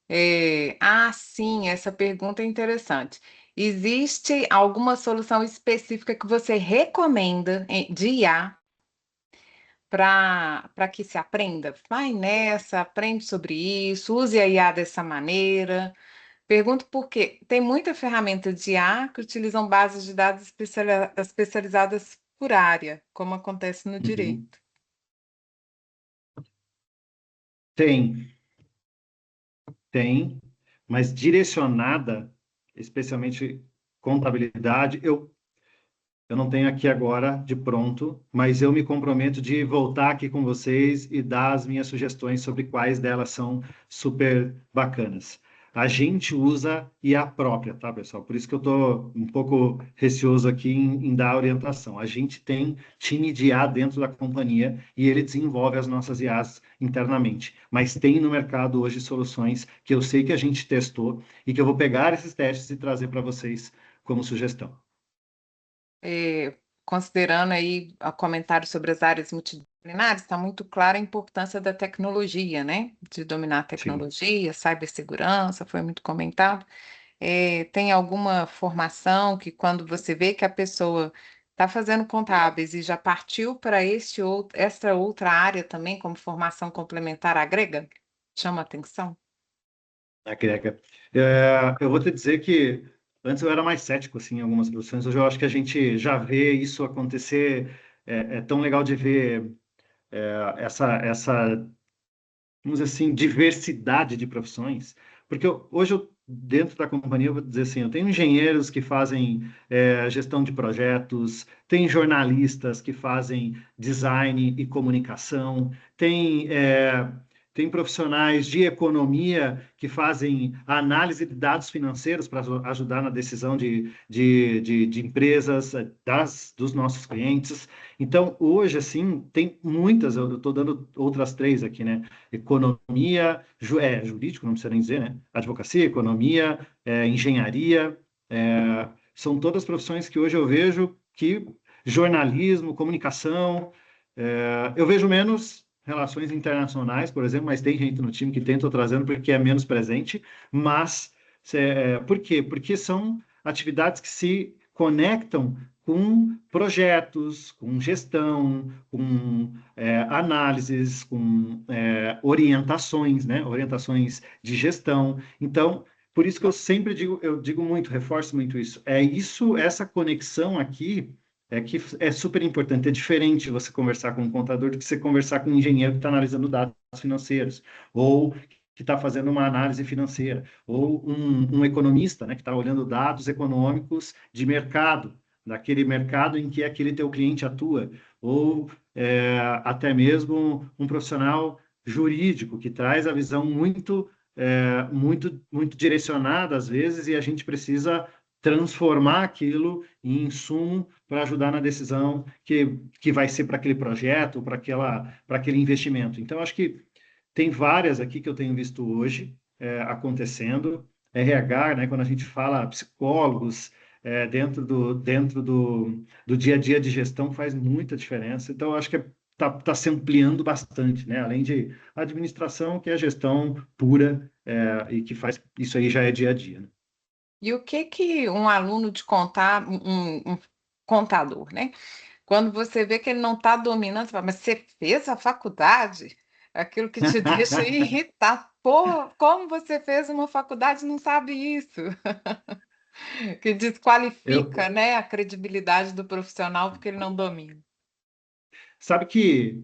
IA. Sim, essa pergunta é interessante. Existe alguma solução específica que você recomenda de IA para que se aprenda? Vai nessa, aprende sobre isso, use a IA dessa maneira. Pergunto porque tem muita ferramenta de IA que utilizam bases de dados especializadas por área, como acontece no Uhum. direito. Tem, mas direcionada, especialmente contabilidade, eu não tenho aqui agora de pronto, mas eu me comprometo de voltar aqui com vocês e dar as minhas sugestões sobre quais delas são super bacanas. A gente usa IA própria, tá, pessoal? Por isso que eu estou um pouco receoso aqui em dar orientação. A gente tem time de IA dentro da companhia e ele desenvolve as nossas IAs internamente. Mas tem no mercado hoje soluções que eu sei que a gente testou e que eu vou pegar esses testes e trazer para vocês como sugestão. Considerando aí o comentário sobre as áreas multidisciplinares, está muito clara a importância da tecnologia, né? De dominar a Sim. tecnologia, cibersegurança, foi muito comentado. Tem alguma formação que quando você vê que a pessoa está fazendo contábeis e já partiu para esta outra área também, como formação complementar, agrega? Chama atenção? Agrega. Eu vou te dizer que antes eu era mais cético assim, em algumas profissões. Hoje eu acho que a gente já vê isso acontecer. É tão legal de ver essa, vamos dizer assim, diversidade de profissões. Porque hoje, dentro da companhia, eu vou dizer assim, eu tenho engenheiros que fazem gestão de projetos, tem jornalistas que fazem design e comunicação, tem tem profissionais de economia que fazem análise de dados financeiros para ajudar na decisão de empresas, dos nossos clientes. Então, hoje, assim, tem muitas, eu estou dando outras 3 aqui, né? Economia, jurídico, não precisa nem dizer, né? Advocacia, economia, engenharia, são todas profissões que hoje eu vejo que jornalismo, comunicação, eu vejo menos relações internacionais, por exemplo, mas tem gente no time que tenta trazendo porque é menos presente, mas por quê? Porque são atividades que se conectam com projetos, com gestão, com análises, com orientações, né? Orientações de gestão. Então, por isso que eu sempre digo, reforço muito isso. Essa conexão aqui que é super importante. É diferente você conversar com um contador do que você conversar com um engenheiro que está analisando dados financeiros, ou que está fazendo uma análise financeira, ou um economista, né, que está olhando dados econômicos de mercado, daquele mercado em que aquele teu cliente atua, ou até mesmo um profissional jurídico que traz a visão muito direcionada às vezes, e a gente precisa transformar aquilo em insumo para ajudar na decisão que vai ser para aquele projeto, para aquele investimento. Então, acho que tem várias aqui que eu tenho visto hoje acontecendo. RH, né, quando a gente fala psicólogos, dentro do dia a dia de gestão, faz muita diferença. Então, acho que está se ampliando bastante, né? Além de administração, que é a gestão pura, e que faz isso aí já é dia a dia, né? E o que um aluno de contar, um contador, né? Quando você vê que ele não está dominando, você fala, mas você fez a faculdade? Aquilo que te deixa irritado. Pô, como você fez uma faculdade e não sabe isso? Que desqualifica, né, a credibilidade do profissional porque ele não domina. Sabe que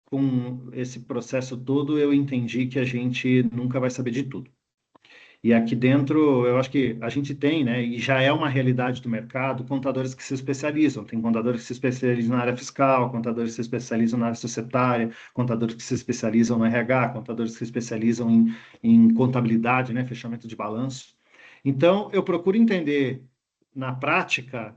com esse processo todo eu entendi que a gente nunca vai saber de tudo. E aqui dentro, eu acho que a gente tem, né, e já é uma realidade do mercado, contadores que se especializam. Tem contadores que se especializam na área fiscal, contadores que se especializam na área societária, contadores que se especializam no RH, contadores que se especializam em contabilidade, né, fechamento de balanço. Então, eu procuro entender, na prática,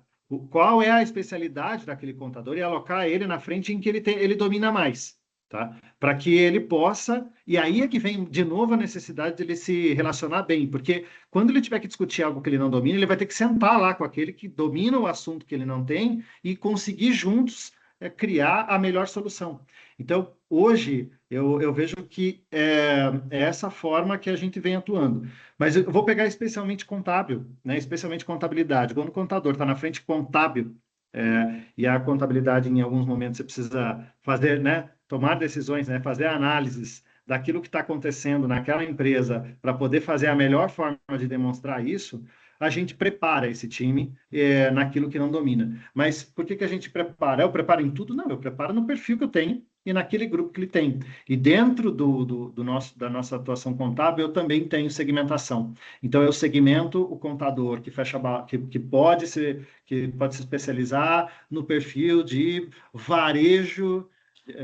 qual é a especialidade daquele contador e alocar ele na frente em que ele domina mais. Tá? Para que ele possa, e aí é que vem de novo a necessidade de ele se relacionar bem, porque quando ele tiver que discutir algo que ele não domina, ele vai ter que sentar lá com aquele que domina o assunto que ele não tem e conseguir juntos criar a melhor solução. Então, hoje, eu vejo que é essa forma que a gente vem atuando. Mas eu vou pegar especialmente contábil, né? Especialmente contabilidade. Quando o contador está na frente contábil, e a contabilidade, em alguns momentos, você precisa fazer, né? Tomar decisões, né? Fazer análises daquilo que está acontecendo naquela empresa para poder fazer a melhor forma de demonstrar isso, a gente prepara esse time naquilo que não domina. Mas por que a gente prepara? Eu preparo em tudo? Não, eu preparo no perfil que eu tenho e naquele grupo que ele tem. E dentro da nossa atuação contábil, eu também tenho segmentação. Então, eu segmento o contador que pode se especializar no perfil de varejo.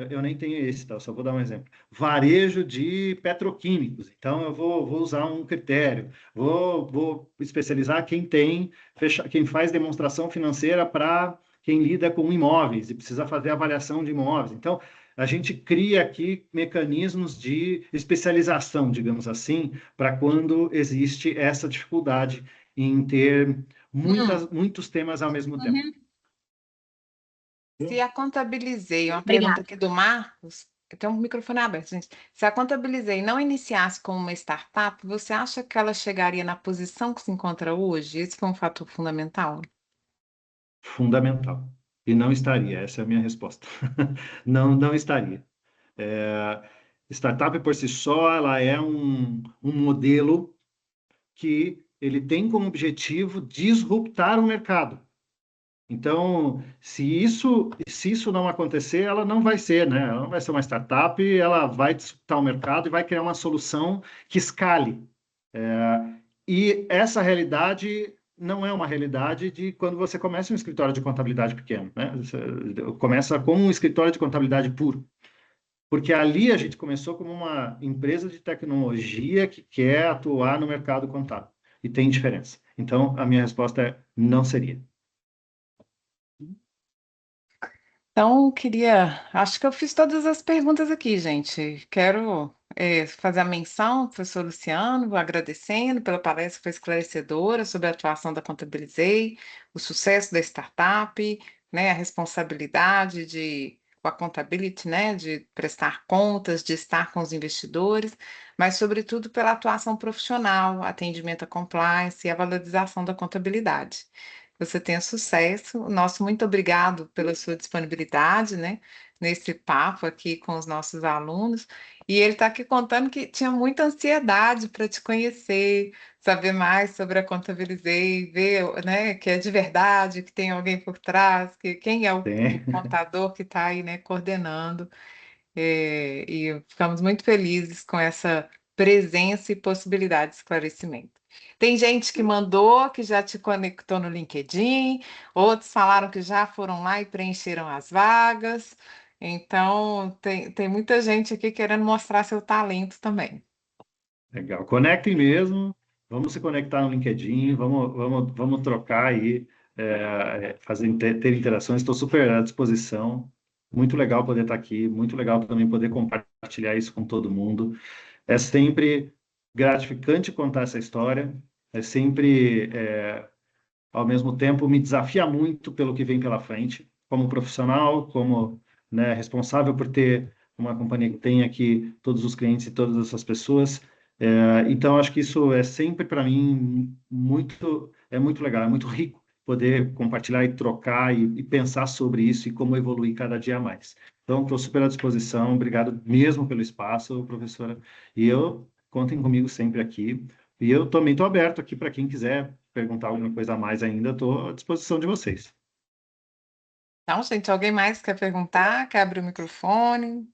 Eu nem tenho esse, tá? Só vou dar um exemplo. Varejo de petroquímicos. Então, eu vou usar um critério. Vou especializar quem faz demonstração financeira para quem lida com imóveis e precisa fazer avaliação de imóveis. Então, a gente cria aqui mecanismos de especialização, digamos assim, para quando existe essa dificuldade em ter muitos temas ao mesmo tempo. Se a Contabilizei, uma pergunta aqui do Marcos, tem um microfone aberto, gente. Se a Contabilizei não iniciasse como uma startup, você acha que ela chegaria na posição que se encontra hoje? Esse foi um fator fundamental? Fundamental. E não estaria, essa é a minha resposta. Não estaria. Startup por si só, ela é um modelo que ele tem como objetivo disruptar o mercado. Então, se isso não acontecer, ela não vai ser, né? Ela não vai ser uma startup, ela vai disruptar o mercado e vai criar uma solução que escale. E essa realidade não é uma realidade de quando você começa um escritório de contabilidade pequeno, né? Você começa com um escritório de contabilidade puro. porque ali a gente começou como uma empresa de tecnologia que quer atuar no mercado contábil, e tem diferença. Então, a minha resposta é não seria. Então, acho que eu fiz todas as perguntas aqui, gente. Quero fazer a menção ao professor Luciano, agradecendo pela palestra que foi esclarecedora sobre a atuação da Contabilizei, o sucesso da startup, né, a responsabilidade com a Contability, né, de prestar contas, de estar com os investidores, mas, sobretudo, pela atuação profissional, atendimento à compliance e a valorização da contabilidade. Você tenha sucesso. Nosso muito obrigado pela sua disponibilidade, né, nesse papo aqui com os nossos alunos. E ele está aqui contando que tinha muita ansiedade para te conhecer, saber mais sobre a Contabilizei, ver, né, que é de verdade, que tem alguém por trás, que quem é o contador que está aí, né, coordenando. E ficamos muito felizes com essa presença e possibilidade de esclarecimento. Tem gente que mandou, que já te conectou no LinkedIn, outros falaram que já foram lá e preencheram as vagas. Então, tem muita gente aqui querendo mostrar seu talento também. Legal. Conectem mesmo. Vamos se conectar no LinkedIn, vamos trocar aí, ter interações. Estou super à disposição. Muito legal poder estar aqui, muito legal também poder compartilhar isso com todo mundo. É sempre gratificante contar essa história, é sempre, ao mesmo tempo, me desafia muito pelo que vem pela frente, como profissional, como, né, responsável por ter uma companhia que tem aqui todos os clientes e todas essas pessoas. Então, acho que isso é sempre, para mim, muito legal, é muito rico poder compartilhar e trocar e pensar sobre isso e como evoluir cada dia mais. Então, estou super à disposição. Obrigado mesmo pelo espaço, professora. E contem comigo sempre aqui. E eu também estou aberto aqui para quem quiser perguntar alguma coisa a mais ainda, estou à disposição de vocês. Então, gente, alguém mais quer perguntar? Quer abrir o microfone?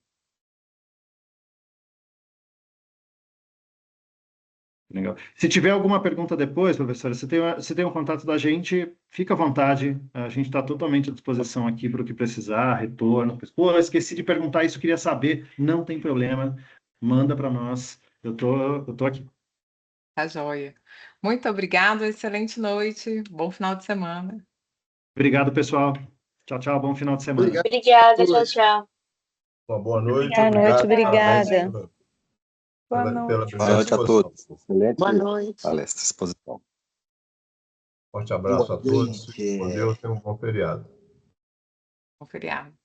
Legal. Se tiver alguma pergunta depois, professora, você tem o contato da gente, fica à vontade. A gente está totalmente à disposição aqui para o que precisar, retorno. Pô, eu esqueci de perguntar isso, queria saber. Não tem problema, manda para nós. Eu tô aqui. Tá joia. Muito obrigada, excelente noite, bom final de semana. Obrigado, pessoal. Tchau, tchau, bom final de semana. Obrigada, tchau, tchau. Uma boa noite. Boa noite, Parabéns obrigada. Boa pela noite. brilhante noite a exposição. todos. Excelente Boa noite. palestra, exposição. Forte abraço Boa a todos. noite. Fiquem com Deus. Tenham um bom feriado. Bom feriado.